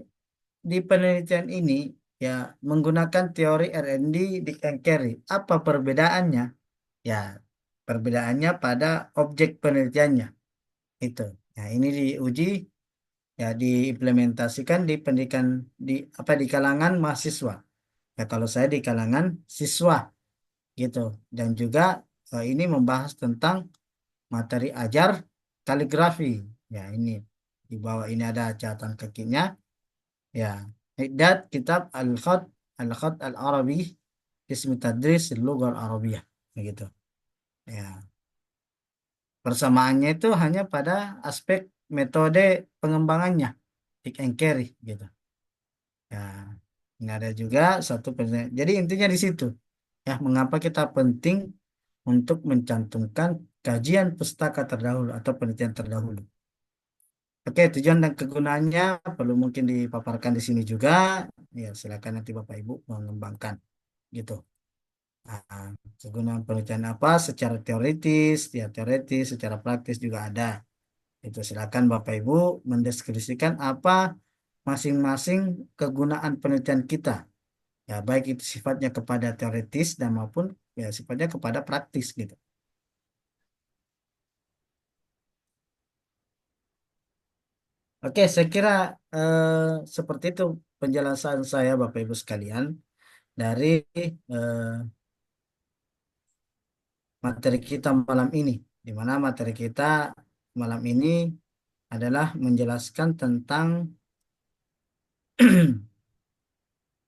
Speaker 1: di penelitian ini ya menggunakan teori R&D di Carey. Apa perbedaannya? Ya, perbedaannya pada objek penelitiannya itu. Nah, ini diuji ya diimplementasikan di pendidikan di apa di kalangan mahasiswa. Ya, kalau saya di kalangan siswa gitu. Dan juga ini membahas tentang materi ajar kaligrafi. Ya, ini di bawah ini ada catatan kakinya. Ya, Hiddat Kitab Al-Khat Al-Arabi Ismi Tadris Lughah Al-Arabiyah. Begitu. Ya, persamaannya itu hanya pada aspek metode pengembangannya, pick and carry gitu. Ya, ini ada juga satu penelitian. Jadi intinya di situ. Ya, mengapa kita penting untuk mencantumkan kajian pustaka terdahulu atau penelitian terdahulu. Oke, tujuan dan kegunaannya perlu mungkin dipaparkan di sini juga. Ya, silakan nanti Bapak Ibu mengembangkan gitu. Nah, kegunaan penelitian apa secara teoritis, ya teoritis, secara praktis juga ada. Itu silakan Bapak Ibu mendeskripsikan apa masing-masing kegunaan penelitian kita. Ya, baik itu sifatnya kepada teoritis dan maupun ya sifatnya kepada praktis gitu. Oke, saya kira eh, seperti itu penjelasan saya Bapak Ibu sekalian dari eh, materi kita malam ini. Di mana materi kita malam ini adalah menjelaskan tentang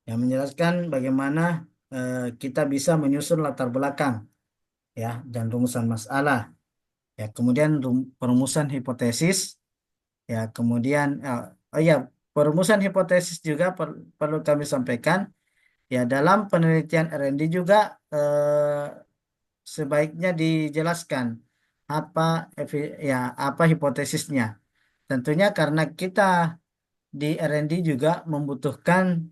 Speaker 1: menjelaskan bagaimana kita bisa menyusun latar belakang ya dan rumusan masalah. Ya, kemudian perumusan hipotesis, ya, kemudian oh ya, perumusan hipotesis juga perlu kami sampaikan. Ya, dalam penelitian R&D juga sebaiknya dijelaskan apa apa hipotesisnya. Tentunya karena kita di R&D juga membutuhkan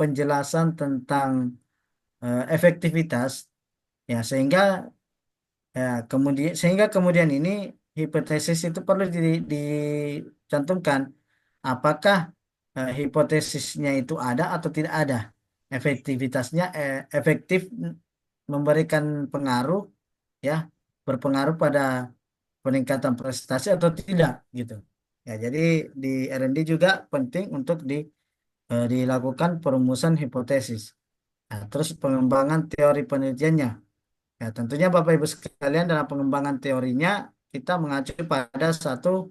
Speaker 1: penjelasan tentang efektivitas, ya sehingga kemudian ini hipotesis itu perlu dicantumkan apakah hipotesisnya itu ada atau tidak ada, efektivitasnya efektif memberikan pengaruh, ya, berpengaruh pada peningkatan prestasi atau tidak gitu. Ya, jadi di R&D juga penting untuk dilakukan perumusan hipotesis. Nah, terus pengembangan teori penelitiannya. Ya, tentunya Bapak Ibu sekalian dalam pengembangan teorinya kita mengacu pada satu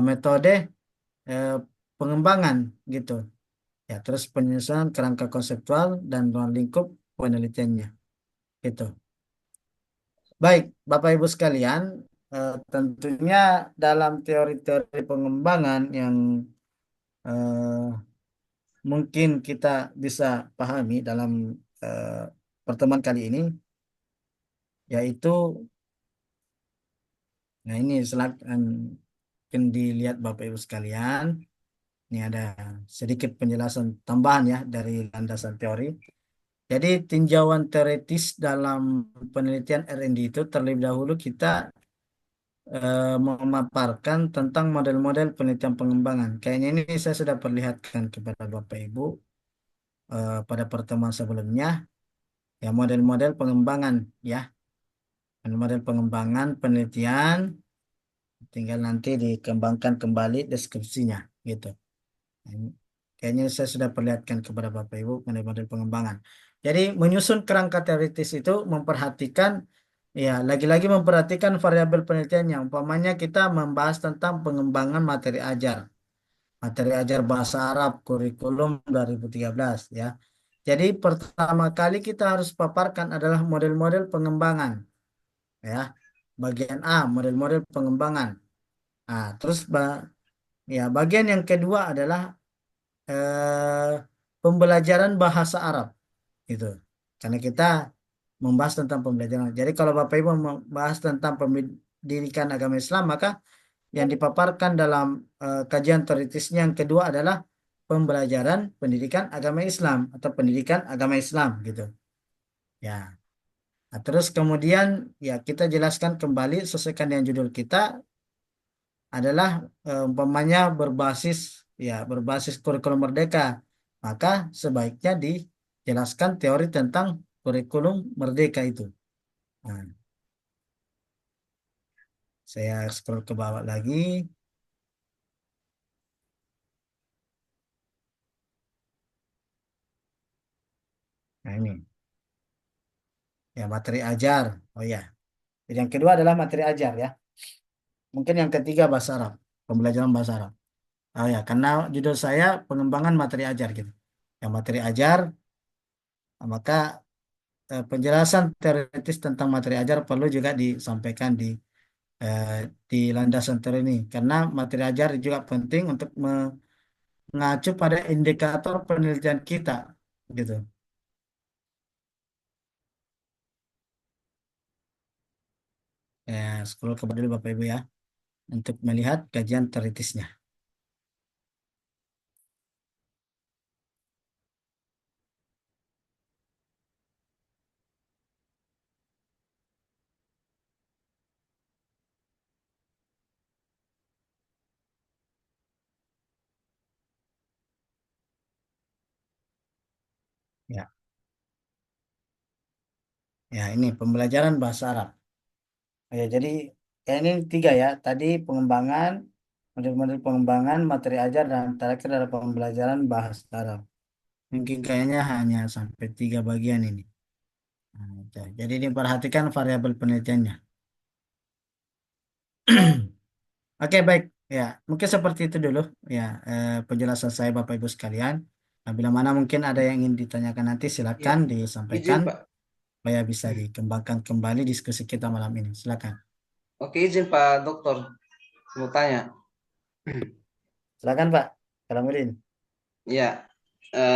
Speaker 1: metode eh, pengembangan gitu. Ya, terus penyusunan kerangka konseptual dan ruang lingkup penelitiannya. Gitu. Baik, Bapak Ibu sekalian, tentunya dalam teori-teori pengembangan yang eh, mungkin kita bisa pahami dalam eh, pertemuan kali ini, yaitu, nah ini silakan mungkin dilihat Bapak Ibu sekalian, ini ada sedikit penjelasan tambahan ya dari landasan teori. Jadi tinjauan teoritis dalam penelitian R&D itu terlebih dahulu kita memaparkan tentang model-model penelitian pengembangan. Kayaknya ini saya sudah perlihatkan kepada Bapak Ibu pada pertemuan sebelumnya, ya model-model pengembangan ya, model pengembangan penelitian, tinggal nanti dikembangkan kembali deskripsinya gitu. Nah, kayaknya saya sudah perlihatkan kepada Bapak Ibu model-model pengembangan. Jadi menyusun kerangka teoritis itu memperhatikan, ya lagi-lagi memperhatikan variabel penelitiannya. Umpamanya kita membahas tentang pengembangan materi ajar. Materi ajar bahasa Arab kurikulum 2013 ya. Jadi pertama kali kita harus paparkan adalah model-model pengembangan ya. Bagian A, model-model pengembangan. Nah, terus ya bagian yang kedua adalah eh, pembelajaran bahasa Arab gitu. Karena kita membahas tentang pembelajaran. Jadi kalau Bapak Ibu membahas tentang pendidikan agama Islam, maka yang dipaparkan dalam kajian teoritisnya yang kedua adalah pembelajaran pendidikan agama Islam atau pendidikan agama Islam gitu. Ya. Nah, terus kemudian ya kita jelaskan kembali sesuaikan dengan judul kita adalah umpamanya berbasis kurikulum merdeka. Maka sebaiknya dijelaskan teori tentang kurikulum merdeka itu. Nah, saya scroll ke bawah lagi. Nah, ini ya materi ajar. Oh ya. Jadi yang kedua adalah materi ajar ya. Mungkin yang ketiga bahasa Arab, pembelajaran bahasa Arab. Oh ya, karena judul saya pengembangan materi ajar gitu. Yang materi ajar, maka penjelasan teoritis tentang materi ajar perlu juga disampaikan eh, di landasan teori ini. Karena materi ajar juga penting untuk mengacu pada indikator penelitian kita gitu. Scroll ke bawah dulu Bapak Ibu ya untuk melihat kajian teoritisnya. Ya, ya ini pembelajaran bahasa Arab. Ya, jadi kayak ini tiga ya. Tadi pengembangan, model-model pengembangan, materi ajar, dan terakhir adalah pembelajaran bahasa Arab. Mungkin kayaknya hanya sampai tiga bagian ini. Nah, jadi diperhatikan variabel penelitiannya. Oke, baik. Ya, mungkin seperti itu dulu ya penjelasan saya Bapak Ibu sekalian. Nah, bila mana mungkin ada yang ingin ditanyakan nanti
Speaker 4: Iya,
Speaker 1: silakan disampaikan
Speaker 4: izin Pak.
Speaker 1: supaya bisa dikembangkan kembali diskusi kita malam ini. Silakan.
Speaker 4: Oke, izin Pak Dokter. Mau tanya.
Speaker 1: Silakan Pak. Kalamuddin.
Speaker 4: Ya,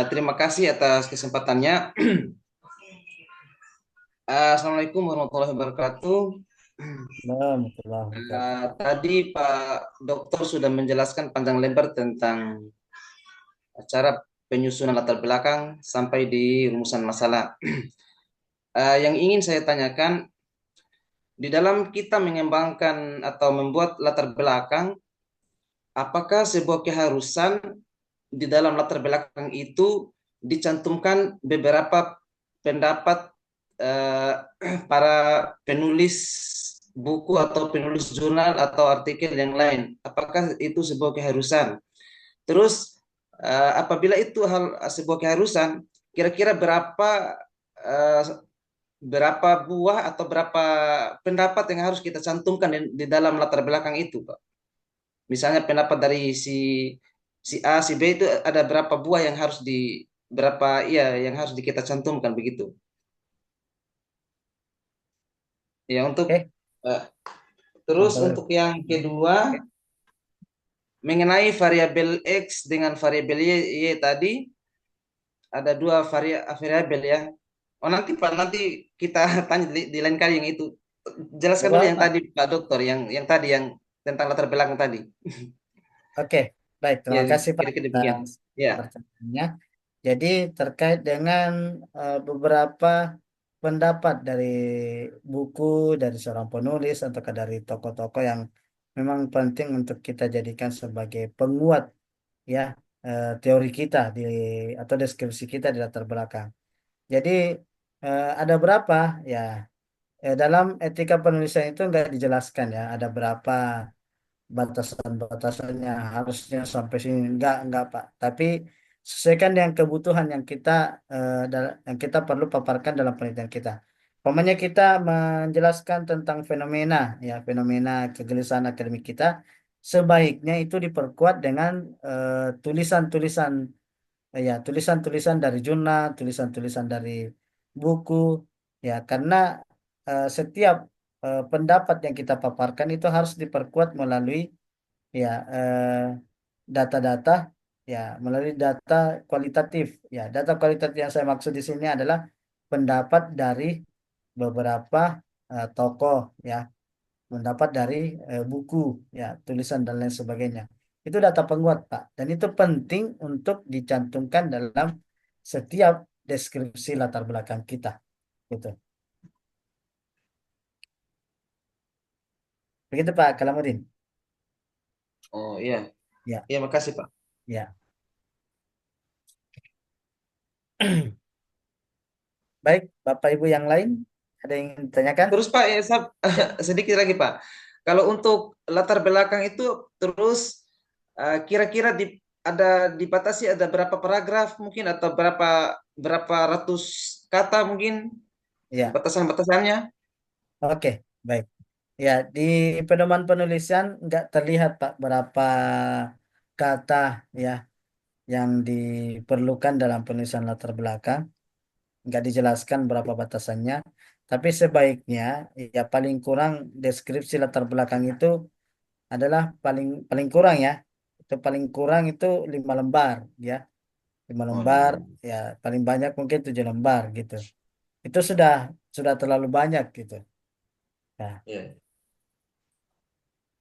Speaker 4: terima kasih atas kesempatannya. Assalamualaikum warahmatullahi wabarakatuh.
Speaker 1: Warahmatullahi wabarakatuh.
Speaker 4: Tadi Pak Dokter sudah menjelaskan panjang lebar tentang cara penyusunan latar belakang sampai di rumusan masalah. Yang ingin saya tanyakan, di dalam kita mengembangkan atau membuat latar belakang, apakah sebuah keharusan di dalam latar belakang itu dicantumkan beberapa pendapat eh, para penulis buku atau penulis jurnal atau artikel yang lain? Apakah itu sebuah keharusan? Terus apabila itu sebuah keharusan, kira-kira eh, berapa buah atau berapa pendapat yang harus kita cantumkan di dalam latar belakang itu, Pak? Misalnya pendapat dari si A, si B itu ada berapa buah yang harus berapa iya yang harus kita cantumkan begitu. Ya untuk
Speaker 1: Oke,
Speaker 4: eh, Terus
Speaker 1: Contoh,
Speaker 4: untuk yang kedua, mengenai variabel X dengan variabel Y tadi, ada dua variabel ya. Oh nanti Pak, nanti kita tanya di lain kali yang itu. Jelaskan dulu yang
Speaker 1: apa?
Speaker 4: tadi Pak Dokter, yang tadi yang tentang latar belakang tadi.
Speaker 1: Oke, baik.
Speaker 4: Ya,
Speaker 1: Terima kasih Pak
Speaker 4: kira-kira demikian.
Speaker 1: atas
Speaker 4: Ya,
Speaker 1: pertanyaannya. Jadi terkait dengan beberapa pendapat dari buku dari seorang penulis atau dari tokoh-tokoh yang memang penting untuk kita jadikan sebagai penguat ya teori kita di atau deskripsi kita di latar belakang. Jadi ada berapa ya dalam etika penulisan itu nggak dijelaskan ya ada berapa batasan-batasannya harusnya sampai sini enggak Pak, tapi sesuaikan dengan kebutuhan yang kita yang kita perlu paparkan dalam penelitian kita. Umpamanya kita menjelaskan tentang fenomena ya fenomena kegelisahan akademik kita, sebaiknya itu diperkuat dengan tulisan-tulisan ya tulisan-tulisan dari jurnal, tulisan-tulisan dari buku ya karena setiap pendapat yang kita paparkan itu harus diperkuat melalui ya data-data ya melalui data kualitatif ya data kualitatif yang saya maksud di sini adalah pendapat dari beberapa tokoh ya pendapat dari buku ya tulisan dan lain sebagainya itu data penguat Pak dan itu penting untuk dicantumkan dalam setiap deskripsi latar belakang kita gitu begitu Pak Kalamuddin.
Speaker 4: oh iya,
Speaker 1: Ya,
Speaker 4: iya makasih Pak.
Speaker 1: ya. Baik, Bapak Ibu yang lain ada yang ingin ditanyakan?
Speaker 4: Terus Pak,
Speaker 1: Ya,
Speaker 4: sedikit lagi Pak. Kalau untuk latar belakang itu terus kira-kira ada dibatasi ada berapa paragraf mungkin atau berapa berapa ratus kata mungkin
Speaker 1: ya.
Speaker 4: batasan-batasannya?
Speaker 1: Oke, baik. Ya, di pedoman penulisan nggak terlihat Pak berapa kata ya yang diperlukan dalam penulisan latar belakang. Nggak dijelaskan berapa batasannya. Tapi sebaiknya ya paling kurang deskripsi latar belakang itu adalah paling paling kurang ya. Itu paling kurang itu 5 lembar ya. 5 lembar
Speaker 4: Oh,
Speaker 1: ya paling banyak mungkin 7 lembar gitu. Itu sudah terlalu banyak gitu. Nah,
Speaker 4: iya.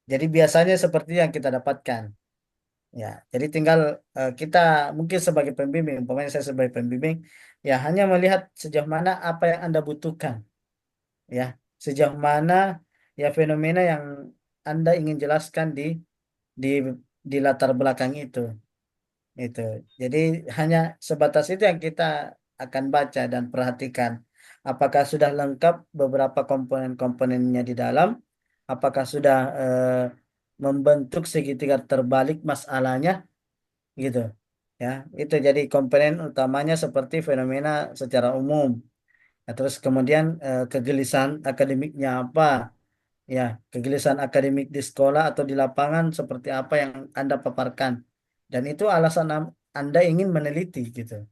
Speaker 1: jadi biasanya seperti yang kita dapatkan. Ya, jadi tinggal kita mungkin sebagai pembimbing, umpamanya saya sebagai pembimbing, ya hanya melihat sejauh mana apa yang Anda butuhkan, ya, sejauh mana ya fenomena yang Anda ingin jelaskan di di latar belakang itu. Jadi hanya sebatas itu yang kita akan baca dan perhatikan. Apakah sudah lengkap beberapa komponen-komponennya di dalam? Apakah sudah membentuk segitiga terbalik masalahnya gitu. Ya, itu jadi komponen utamanya seperti fenomena secara umum. Ya, terus kemudian kegelisahan akademiknya apa? Ya, kegelisahan akademik di sekolah atau di lapangan seperti apa yang Anda paparkan. Dan itu alasan Anda ingin meneliti gitu.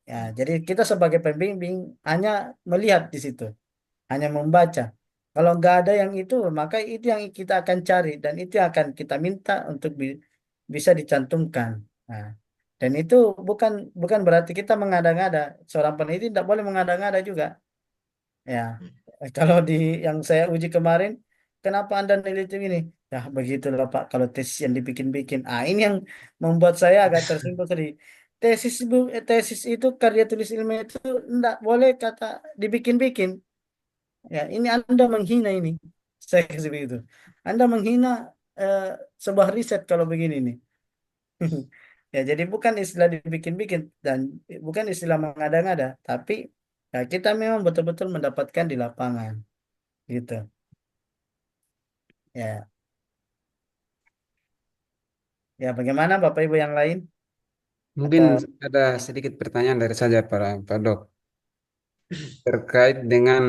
Speaker 1: Ya, jadi kita sebagai pembimbing hanya melihat di situ, hanya membaca. Kalau nggak ada yang itu, maka itu yang kita akan cari dan itu yang akan kita minta untuk bisa dicantumkan. Nah, dan itu bukan bukan berarti kita mengada-ngada. Seorang peneliti tidak boleh mengada-ngada juga. Ya, kalau di yang saya uji kemarin, kenapa Anda neliti ini? Ya, begitulah Pak. Kalau tesis yang dibikin-bikin, ini yang membuat saya agak tersinggung tadi. Tesis itu karya tulis ilmiah itu enggak boleh kata dibikin-bikin. Ya, ini Anda menghina ini. Saya kasih begitu. Anda menghina eh, sebuah riset kalau begini nih. Ya, jadi bukan istilah dibikin-bikin dan bukan istilah mengada-ngada, tapi ya, kita memang betul-betul mendapatkan di lapangan, gitu. Ya, ya bagaimana Bapak Ibu yang lain?
Speaker 5: Mungkin
Speaker 1: Atau
Speaker 5: ada sedikit pertanyaan dari saja para Pak Dok terkait dengan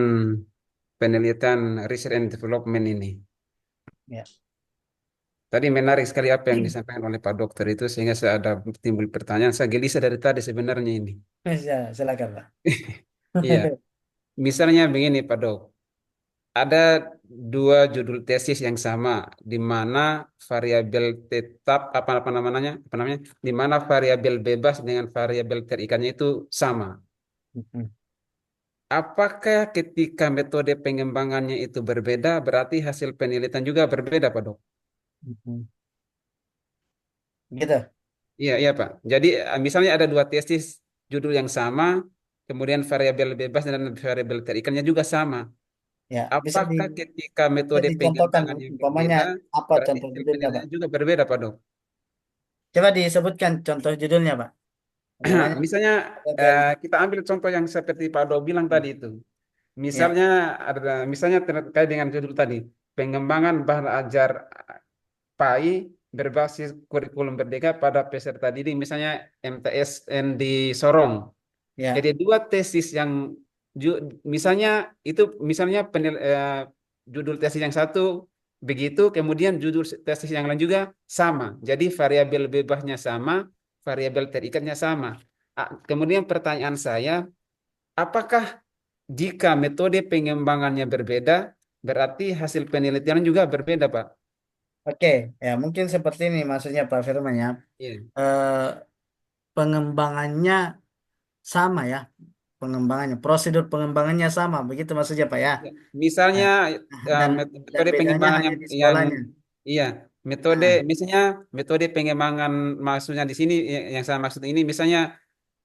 Speaker 5: penelitian research and development ini.
Speaker 1: ya,
Speaker 5: Tadi menarik sekali apa yang disampaikan oleh Pak Dokter itu sehingga saya ada timbul pertanyaan. Saya gelisah dari tadi sebenarnya ini.
Speaker 1: ya silakan Pak.
Speaker 5: Iya, misalnya begini Pak Dok. ada dua judul tesis yang sama, di mana variabel tetap apa namanya, di mana variabel bebas dengan variabel terikannya itu sama.
Speaker 1: Mm-mm.
Speaker 5: Apakah ketika metode pengembangannya itu berbeda, berarti hasil penelitian juga berbeda, Pak Dok?
Speaker 1: Mm-mm. Gitu.
Speaker 5: Iya, iya, Pak. Jadi misalnya ada dua tesis judul yang sama, kemudian variabel bebas dan variabel terikannya juga sama.
Speaker 1: Ya,
Speaker 5: Apakah ketika
Speaker 1: bisa
Speaker 5: metode
Speaker 1: dicontohkan,
Speaker 5: pengembangan yang
Speaker 1: umpamanya
Speaker 5: berbeda,
Speaker 1: apa
Speaker 5: berarti
Speaker 1: contoh
Speaker 5: hasil
Speaker 1: judulnya, Pak?
Speaker 5: penelitiannya juga berbeda, Pak Dok?
Speaker 1: Coba disebutkan contoh judulnya, Pak. Umpamanya
Speaker 5: Misalnya
Speaker 1: variabel.
Speaker 5: kita ambil contoh yang seperti Pak Do bilang tadi itu.
Speaker 1: Ya,
Speaker 5: Misalnya misalnya terkait dengan judul tadi, pengembangan bahan ajar PAI berbasis kurikulum Merdeka pada peserta didik, misalnya MTSN di Sorong.
Speaker 1: ya.
Speaker 5: Jadi dua tesis yang misalnya itu misalnya judul tesis yang satu begitu, kemudian judul tesis yang lain juga sama. Jadi variabel bebasnya sama, variabel terikatnya sama. Kemudian pertanyaan saya, apakah jika metode pengembangannya berbeda, berarti hasil penelitian juga berbeda, Pak?
Speaker 1: Oke, ya mungkin seperti ini maksudnya Pak Firman ya.
Speaker 5: Iya.
Speaker 1: Eh, pengembangannya sama ya, pengembangannya, prosedur pengembangannya sama, begitu maksudnya Pak ya.
Speaker 5: Ya, misalnya
Speaker 1: Nah, dan dan
Speaker 5: metode
Speaker 1: bedanya
Speaker 5: pengembangan
Speaker 1: hanya
Speaker 5: yang,
Speaker 1: di
Speaker 5: yang
Speaker 1: sekolahnya.
Speaker 5: iya, metode
Speaker 1: Nah,
Speaker 5: misalnya metode pengembangan maksudnya di sini yang saya maksud ini misalnya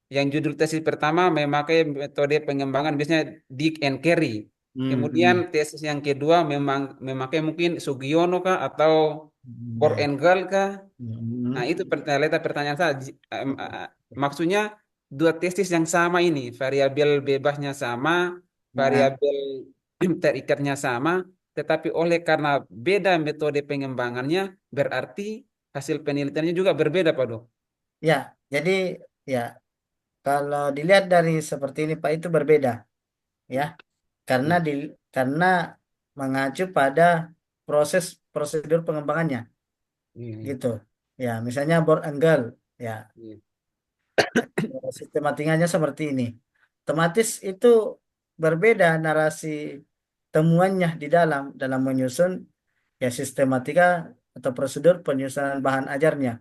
Speaker 5: yang judul tesis pertama memakai metode pengembangan biasanya Dick and Carey. Kemudian
Speaker 1: hmm,
Speaker 5: tesis yang kedua memang memakai mungkin Sugiono kah atau Bohr
Speaker 1: ya,
Speaker 5: and Gall kah? Nah,
Speaker 1: hmm,
Speaker 5: itu pertanyaan saya. Maksudnya dua tesis yang sama ini, variabel bebasnya sama,
Speaker 1: nah,
Speaker 5: variabel terikatnya sama, tetapi oleh karena beda metode pengembangannya, berarti hasil penelitiannya juga berbeda, Pak Dok.
Speaker 1: ya, jadi ya kalau dilihat dari seperti ini Pak itu berbeda ya, karena
Speaker 5: Iya,
Speaker 1: karena mengacu pada proses prosedur pengembangannya
Speaker 5: iya,
Speaker 1: gitu. Ya, misalnya board angle, ya
Speaker 5: iya,
Speaker 1: sistematikanya seperti ini. Otomatis itu berbeda narasi temuannya di dalam menyusun ya sistematika atau prosedur penyusunan bahan ajarnya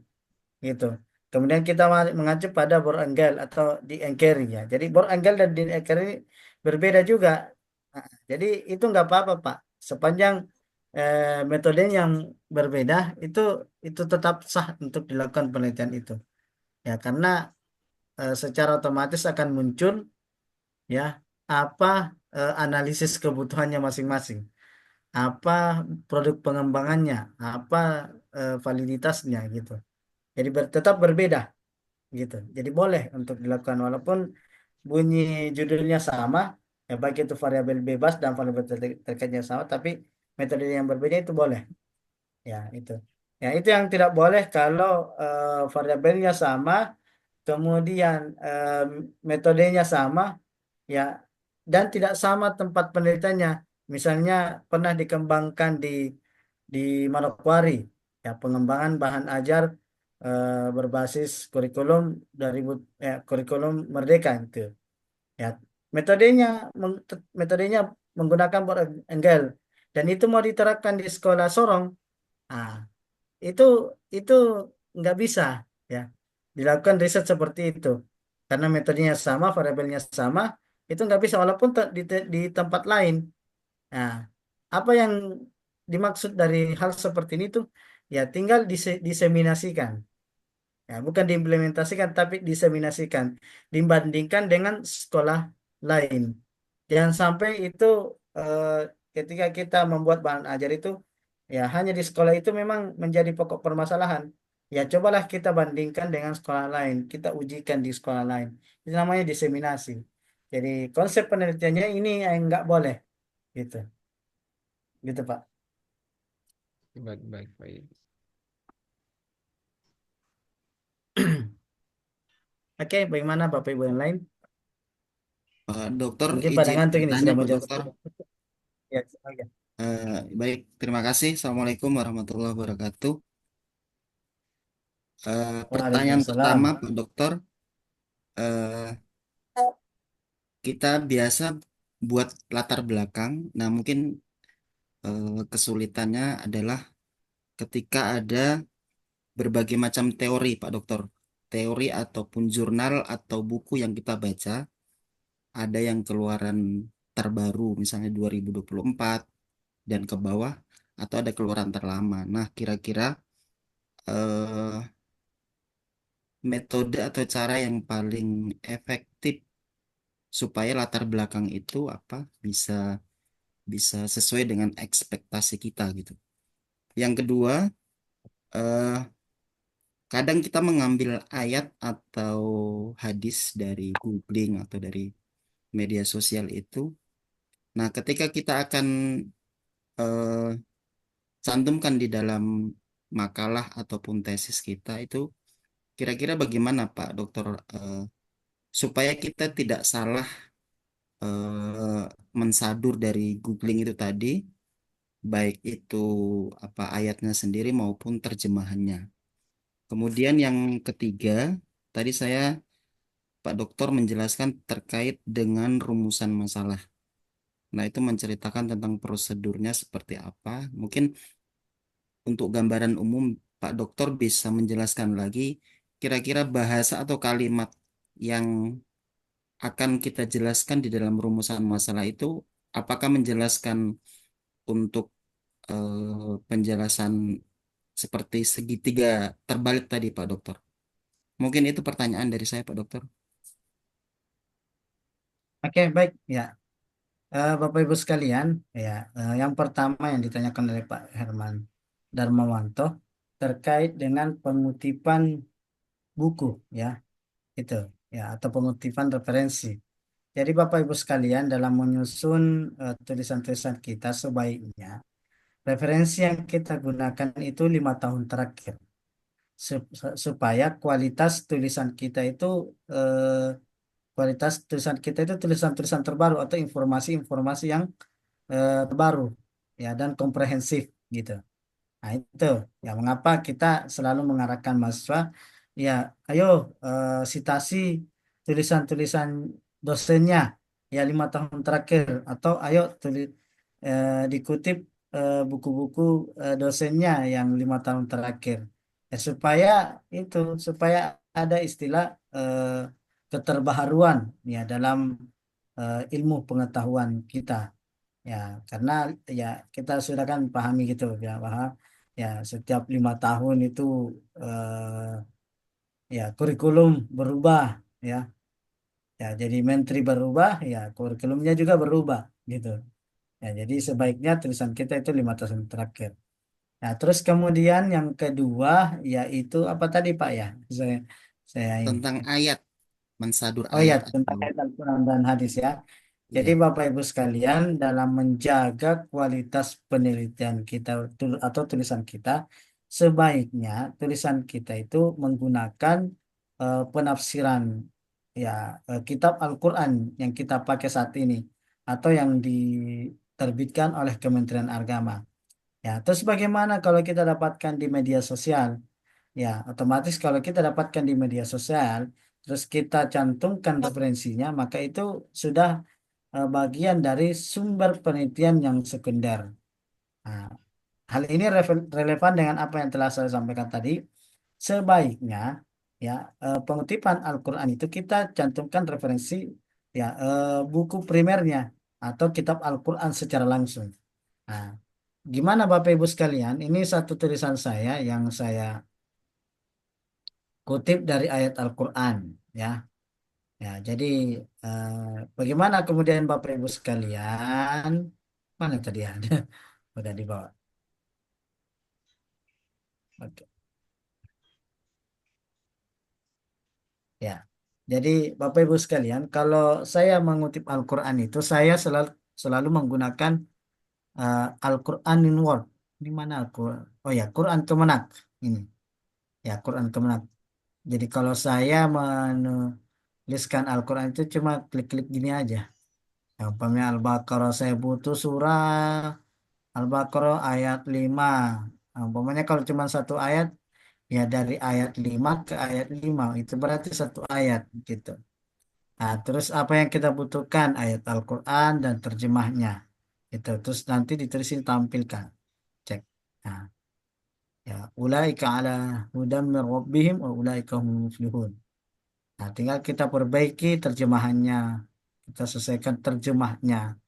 Speaker 1: gitu. Kemudian kita mengacu pada board angle atau di anchoring ya. Jadi board angle dan di anchoring ini berbeda juga. Nah, jadi itu nggak apa-apa Pak. Sepanjang metode yang berbeda itu itu tetap sah untuk dilakukan penelitian itu. Ya, karena secara otomatis akan muncul ya apa analisis kebutuhannya masing-masing, apa produk pengembangannya, apa validitasnya gitu. Jadi tetap berbeda gitu. Jadi boleh untuk dilakukan walaupun bunyi judulnya sama, ya baik itu variabel bebas dan variabel terkaitnya sama, tapi metode yang berbeda itu boleh. Ya itu. Ya itu yang tidak boleh kalau variabelnya sama, kemudian metodenya sama, ya dan tidak sama tempat penelitiannya. Misalnya pernah dikembangkan di Manokwari, ya pengembangan bahan ajar berbasis kurikulum dari kurikulum Merdeka itu. Ya metodenya metodenya menggunakan board angle dan itu mau diterapkan di sekolah Sorong. Ah, itu itu nggak bisa ya dilakukan riset seperti itu karena metodenya sama, variabelnya sama, itu nggak bisa walaupun di tempat lain. Nah, apa yang dimaksud dari hal seperti ini tuh ya tinggal diseminasikan, ya bukan diimplementasikan tapi diseminasikan dibandingkan dengan sekolah lain. Jangan sampai itu eh, ketika kita membuat bahan ajar itu ya hanya di sekolah itu memang menjadi pokok permasalahan. Ya cobalah kita bandingkan dengan sekolah lain, kita ujikan di sekolah lain. Itu namanya diseminasi. Jadi konsep penelitiannya ini yang nggak boleh gitu, gitu Pak.
Speaker 5: baik, baik, baik.
Speaker 1: Oke, bagaimana Bapak Ibu yang lain?
Speaker 6: Dokter,
Speaker 1: Mungkin pada
Speaker 6: izin
Speaker 1: ngantuk ini
Speaker 6: bertanya
Speaker 1: sudah mau
Speaker 6: Pak
Speaker 1: jam
Speaker 6: Dokter.
Speaker 1: 10. Ya, silakan.
Speaker 6: Baik, terima kasih. Assalamualaikum warahmatullahi wabarakatuh. Pertanyaan
Speaker 1: Waalaikumsalam.
Speaker 6: pertama Pak Dokter, eh, kita biasa buat latar belakang. Nah, mungkin kesulitannya adalah ketika ada berbagai macam teori, Pak Dokter. Teori ataupun jurnal atau buku yang kita baca, ada yang keluaran terbaru, misalnya 2024 dan ke bawah, atau ada keluaran terlama. Nah, kira-kira eh, metode atau cara yang paling efektif supaya latar belakang itu apa bisa bisa sesuai dengan ekspektasi kita gitu. Yang kedua, eh, kadang kita mengambil ayat atau hadis dari googling atau dari media sosial itu. Nah, ketika kita akan eh, cantumkan di dalam makalah ataupun tesis kita itu, kira-kira bagaimana Pak Dokter eh, supaya kita tidak salah eh, mensadur dari googling itu tadi, baik itu apa ayatnya sendiri maupun terjemahannya. Kemudian yang ketiga, tadi Pak Dokter menjelaskan terkait dengan rumusan masalah. Nah, itu menceritakan tentang prosedurnya seperti apa. Mungkin untuk gambaran umum, Pak Dokter bisa menjelaskan lagi kira-kira bahasa atau kalimat yang akan kita jelaskan di dalam rumusan masalah itu, apakah menjelaskan untuk penjelasan seperti segitiga terbalik tadi, Pak Dokter. Mungkin itu pertanyaan dari saya, Pak Dokter.
Speaker 1: Oke, baik ya. Bapak Ibu sekalian, ya, yang pertama yang ditanyakan oleh Pak Herman Darmawanto terkait dengan pengutipan buku, ya, itu, ya, atau pengutipan referensi. Jadi Bapak Ibu sekalian, dalam menyusun tulisan-tulisan kita sebaiknya referensi yang kita gunakan itu 5 tahun terakhir, supaya eh, kualitas tulisan kita itu tulisan-tulisan terbaru atau informasi-informasi yang terbaru, ya, dan komprehensif gitu. Nah, itu ya mengapa kita selalu mengarahkan mahasiswa, ya, ayo sitasi tulisan-tulisan dosennya ya 5 tahun terakhir, atau ayo dikutip buku-buku dosennya yang 5 tahun terakhir, ya, supaya ada istilah keterbaharuan ya dalam ilmu pengetahuan kita. Ya, karena ya kita sudah kan pahami gitu ya bahwa ya setiap 5 tahun itu ya kurikulum berubah, ya, ya, jadi menteri berubah, ya kurikulumnya juga berubah gitu. Ya, jadi sebaiknya tulisan kita itu 5 tahun terakhir. Nah, terus kemudian yang kedua yaitu apa tadi Pak ya? Saya ini.
Speaker 6: Tentang ayat, mensadur
Speaker 1: Oh ya,
Speaker 6: ayat
Speaker 1: tentang
Speaker 6: atau
Speaker 1: ayat Al-Quran dan hadis ya. Jadi
Speaker 6: iya,
Speaker 1: Bapak Ibu sekalian, dalam menjaga kualitas penelitian kita atau tulisan kita, sebaiknya tulisan kita itu menggunakan penafsiran, ya, kitab Al-Quran yang kita pakai saat ini atau yang diterbitkan oleh Kementerian Agama. Ya, terus bagaimana kalau kita dapatkan di media sosial? Ya, otomatis kalau kita dapatkan di media sosial, terus kita cantumkan referensinya, maka itu sudah bagian dari sumber penelitian yang sekunder. Nah, hal ini relevan dengan apa yang telah saya sampaikan tadi. Sebaiknya, ya, pengutipan Al-Quran itu kita cantumkan referensi, ya, buku primernya atau kitab Al-Quran secara langsung. Nah, gimana Bapak Ibu sekalian? Ini satu tulisan saya yang saya kutip dari ayat Al-Quran, ya. Ya, jadi eh, bagaimana kemudian Bapak Ibu sekalian? Mana tadi ya? Udah dibawa. Oke. Ya. Jadi Bapak Ibu sekalian, kalau saya mengutip Al-Quran itu saya selalu selalu menggunakan Al-Quran in Word. Ini mana Al-Quran? Oh ya, Quran Kemenak. Ini. Ya, Quran Kemenak. Jadi kalau saya menuliskan Al-Quran itu cuma klik-klik gini aja. Ya, umpamanya Al-Baqarah saya butuh surah Al-Baqarah ayat 5. Nah, umpamanya kalau cuma satu ayat, ya dari ayat 5 ke ayat 5. Itu berarti satu ayat gitu. Nah, terus apa yang kita butuhkan? Ayat Al-Quran dan terjemahnya. Itu terus nanti ditulisin tampilkan, cek. Nah, ya ulaika ala hudam min rabbihim wa ulaika humul muflihun. Nah, tinggal kita perbaiki terjemahannya, kita selesaikan terjemahnya.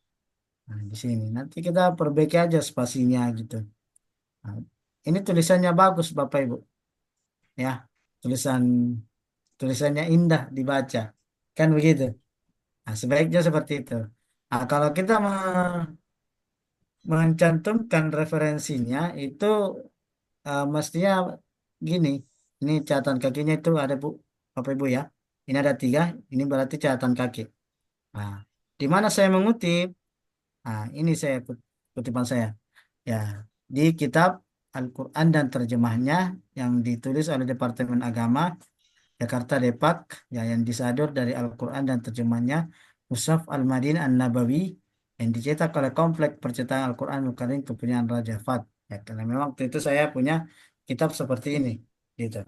Speaker 1: Nah, di sini nanti kita perbaiki aja spasinya gitu. Nah, ini tulisannya bagus Bapak Ibu, ya tulisan tulisannya indah dibaca, kan begitu. Nah, sebaiknya seperti itu. Nah, kalau kita mencantumkan referensinya itu mestinya gini. Ini catatan kakinya itu ada Bu, Bapak Ibu ya. Ini ada 3, ini berarti catatan kaki. Nah, di mana saya mengutip? Nah, ini saya kutipan saya. Ya, di kitab Al-Quran dan terjemahnya yang ditulis oleh Departemen Agama Jakarta Depak, ya yang disadur dari Al-Quran dan terjemahnya Mushaf Al-Madin An-Nabawi yang dicetak oleh Komplek Percetakan Al-Quran Al-Karim kepunyaan Raja Fat. Ya, karena memang waktu itu saya punya kitab seperti ini, gitu.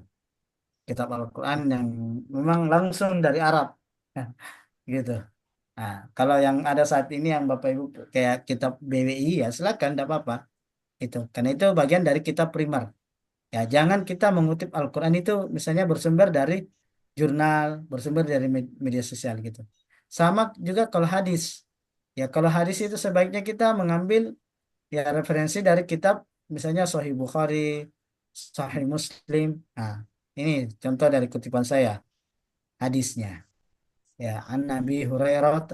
Speaker 1: Kitab Al-Quran yang memang langsung dari Arab, gitu. Nah, kalau yang ada saat ini yang Bapak Ibu kayak kitab BWI ya silakan, tidak apa-apa. Itu, karena itu bagian dari kitab primer. Ya, jangan kita mengutip Al-Quran itu misalnya bersumber dari jurnal, bersumber dari media sosial gitu. Sama juga kalau hadis. Ya, kalau hadis itu sebaiknya kita mengambil ya referensi dari kitab misalnya Sahih Bukhari, Sahih Muslim. Nah, ini contoh dari kutipan saya hadisnya. Ya, An Nabi Hurairah,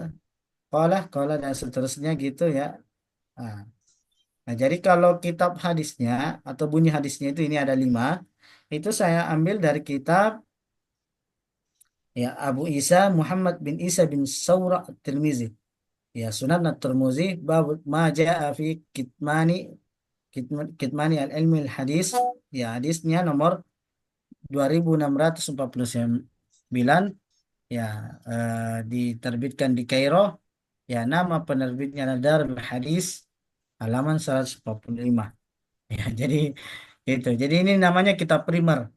Speaker 1: qala dan seterusnya gitu ya. Nah, nah, jadi kalau kitab hadisnya atau bunyi hadisnya itu ini ada 5, itu saya ambil dari kitab ya Abu Isa Muhammad bin Isa bin Saura At-Tirmizi. Ya Sunan At-Tirmizi bab ma jaa fi kitmani al-ilmi al-hadis. Ya hadisnya nomor 2649, ya diterbitkan di Kairo. Ya nama penerbitnya Darul Hadis, halaman 145. Ya, jadi ini namanya kitab primer.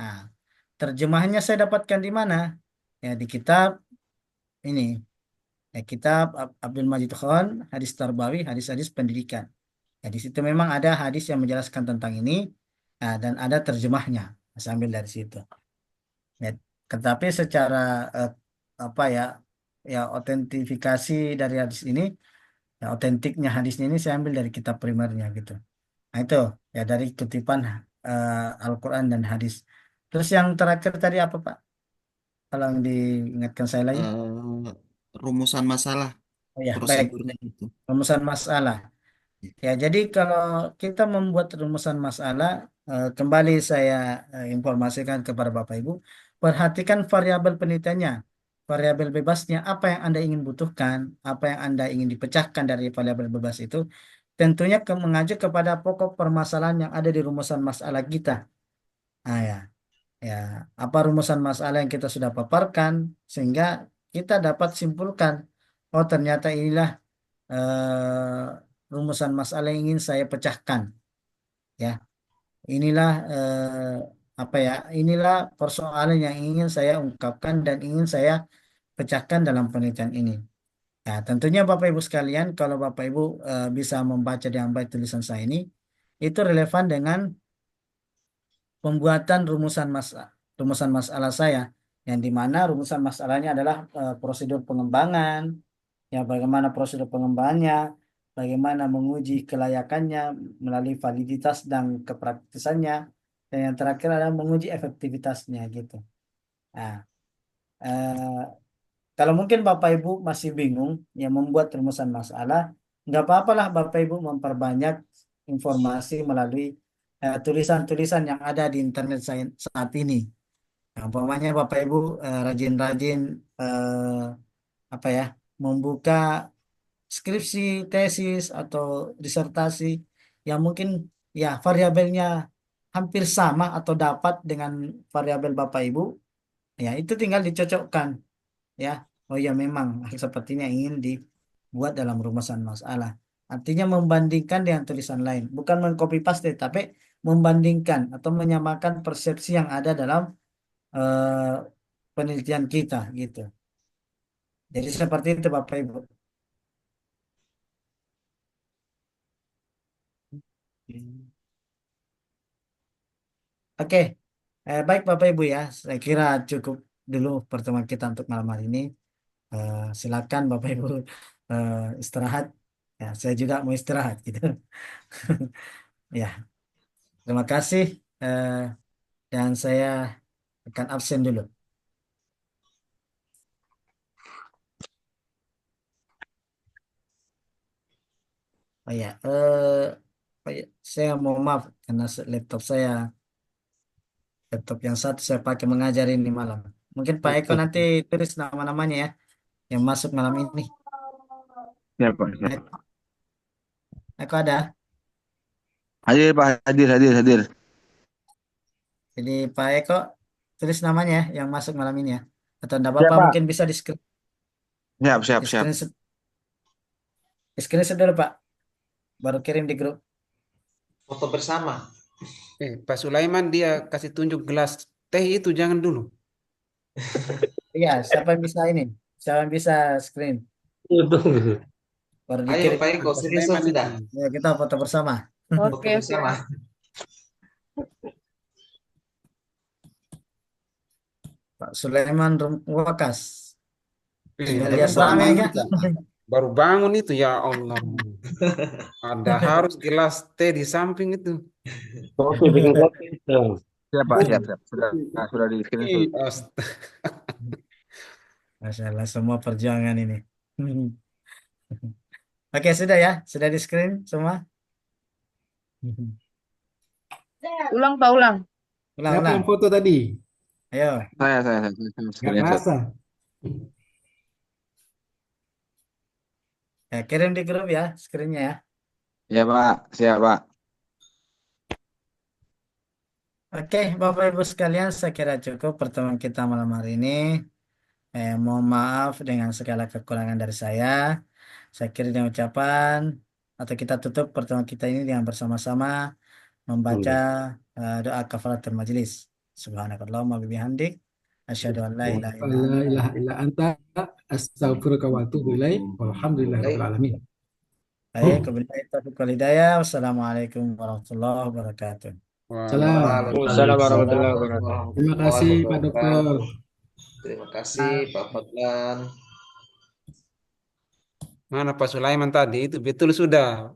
Speaker 1: Nah, terjemahannya saya dapatkan di mana? Ya, di kitab ini. Ya, kitab Abdul Majid Khan, hadis Tarbawi, hadis-hadis pendidikan. Ya, di situ memang ada hadis yang menjelaskan tentang ini, nah, dan ada terjemahnya. Saya ambil dari situ. Ya, tetapi secara apa ya, ya otentifikasi dari hadis ini, ya otentiknya hadisnya ini saya ambil dari kitab primernya gitu. Nah itu ya dari kutipan Al-Quran dan hadis. Terus yang terakhir tadi apa Pak? Tolong diingatkan saya lagi.
Speaker 6: Eh, Rumusan masalah
Speaker 1: Oh ya, baik.
Speaker 6: prosedurnya itu.
Speaker 1: Rumusan masalah. Ya, jadi kalau kita membuat rumusan masalah, kembali saya informasikan kepada Bapak Ibu, perhatikan variabel penelitiannya, variabel bebasnya, apa yang Anda ingin butuhkan, apa yang Anda ingin dipecahkan dari variabel bebas itu, tentunya mengacu kepada pokok permasalahan yang ada di rumusan masalah kita. Nah, ya, apa rumusan masalah yang kita sudah paparkan, sehingga kita dapat simpulkan, oh ternyata inilah rumusan masalah yang ingin saya pecahkan. Ya, inilah apa ya? Inilah persoalan yang ingin saya ungkapkan dan ingin saya pecahkan dalam penelitian ini. Ya, tentunya Bapak Ibu sekalian, kalau Bapak Ibu bisa membaca dengan baik tulisan saya ini, itu relevan dengan pembuatan rumusan masalah saya, yang dimana rumusan masalahnya adalah prosedur pengembangan, ya bagaimana prosedur pengembangannya, bagaimana menguji kelayakannya melalui validitas dan kepraktisannya, dan yang terakhir adalah menguji efektivitasnya gitu. Nah, eh, kalau mungkin Bapak Ibu masih bingung ya membuat rumusan masalah, nggak apa-apalah Bapak Ibu memperbanyak informasi melalui tulisan-tulisan yang ada di internet saat ini. Nah, umpamanya Bapak Ibu rajin-rajin apa ya membuka skripsi, tesis atau disertasi yang mungkin ya variabelnya hampir sama atau dapat dengan variabel Bapak Ibu, ya itu tinggal dicocokkan ya. Oh ya memang sepertinya ingin dibuat dalam rumusan masalah. Artinya membandingkan dengan tulisan lain, bukan mengcopy paste, tapi membandingkan atau menyamakan persepsi yang ada dalam eh, penelitian kita gitu. Jadi seperti itu Bapak Ibu. Oke, baik Bapak Ibu ya, saya kira cukup dulu pertemuan kita untuk malam hari ini. Silakan Bapak Ibu istirahat. Ya, saya juga mau istirahat gitu. Ya, terima kasih dan saya akan absen dulu. Oh ya, oh ya, saya mau maaf karena laptop yang satu saya pakai mengajar ini malam. Mungkin Pak Eko nanti tulis nama-namanya ya yang masuk malam ini.
Speaker 7: Ya, Pak. Siap.
Speaker 1: Eko ada.
Speaker 7: Hadir, Pak. Hadir, hadir, hadir.
Speaker 1: Jadi Pak Eko tulis namanya ya yang masuk malam ini ya. Atau enggak
Speaker 7: Siap,
Speaker 1: apa-apa
Speaker 7: Pak.
Speaker 1: mungkin bisa
Speaker 7: Siap, siap,
Speaker 1: di
Speaker 7: siap.
Speaker 1: screenshot, di screenshot dulu Pak. Baru kirim di grup.
Speaker 4: Foto bersama.
Speaker 5: Pak Sulaiman dia kasih tunjuk gelas teh itu jangan dulu.
Speaker 1: Iya, siapa yang bisa ini? Siapa yang bisa screen? Baru
Speaker 4: Ayo
Speaker 1: dikirim.
Speaker 4: Pak Eko,
Speaker 5: Pak
Speaker 4: screenshot
Speaker 5: Sulaiman
Speaker 4: sudah.
Speaker 5: itu.
Speaker 1: Ya, kita foto bersama.
Speaker 4: Foto
Speaker 2: Oke,
Speaker 4: bersama.
Speaker 2: siap.
Speaker 1: Pak Sulaiman Wakas. Sudah
Speaker 5: Baru
Speaker 1: lihat rame
Speaker 5: bangun
Speaker 1: ya?
Speaker 5: itu. Baru bangun itu ya Allah. Ada harus gelas teh di samping itu.
Speaker 7: Siap, Pak. Siap, siap. Sudah di screenshot.
Speaker 5: Ih,
Speaker 1: Masya Allah, semua perjuangan ini. Oke, sudah ya? Sudah di screen semua?
Speaker 2: Ulang, Pak, ulang.
Speaker 1: Ulang,
Speaker 8: Siapa
Speaker 1: ulang.
Speaker 8: yang foto tadi?
Speaker 1: Ayo.
Speaker 7: Saya
Speaker 8: Nggak
Speaker 7: screenshot.
Speaker 8: kerasa.
Speaker 1: Ya, kirim di grup ya, screennya ya.
Speaker 7: Ya, Pak. Siap, Pak.
Speaker 1: Oke, Bapak Ibu sekalian, saya kira cukup pertemuan kita malam hari ini. Mohon maaf dengan segala kekurangan dari saya. Saya kira dengan ucapan atau kita tutup pertemuan kita ini dengan bersama-sama membaca doa kafaratul majelis. Subhanakallahumma wabihamdik asyhadu an la ilaha illa
Speaker 8: La
Speaker 1: anta.
Speaker 8: ilaha illa anta astaghfiruka wa atubu ilaik. Walhamdulillahirabbil alamin.
Speaker 1: Baik, wabillahi taufiq wal hidayah. Wassalamualaikum warahmatullahi wabarakatuh.
Speaker 8: Salam.
Speaker 4: Waalaikumsalam
Speaker 9: warahmatullahi wabarakatuh.
Speaker 8: Terima kasih Pak Dokter.
Speaker 4: Terima kasih Pak Fadlan.
Speaker 5: Mana Pak Sulaiman tadi itu betul sudah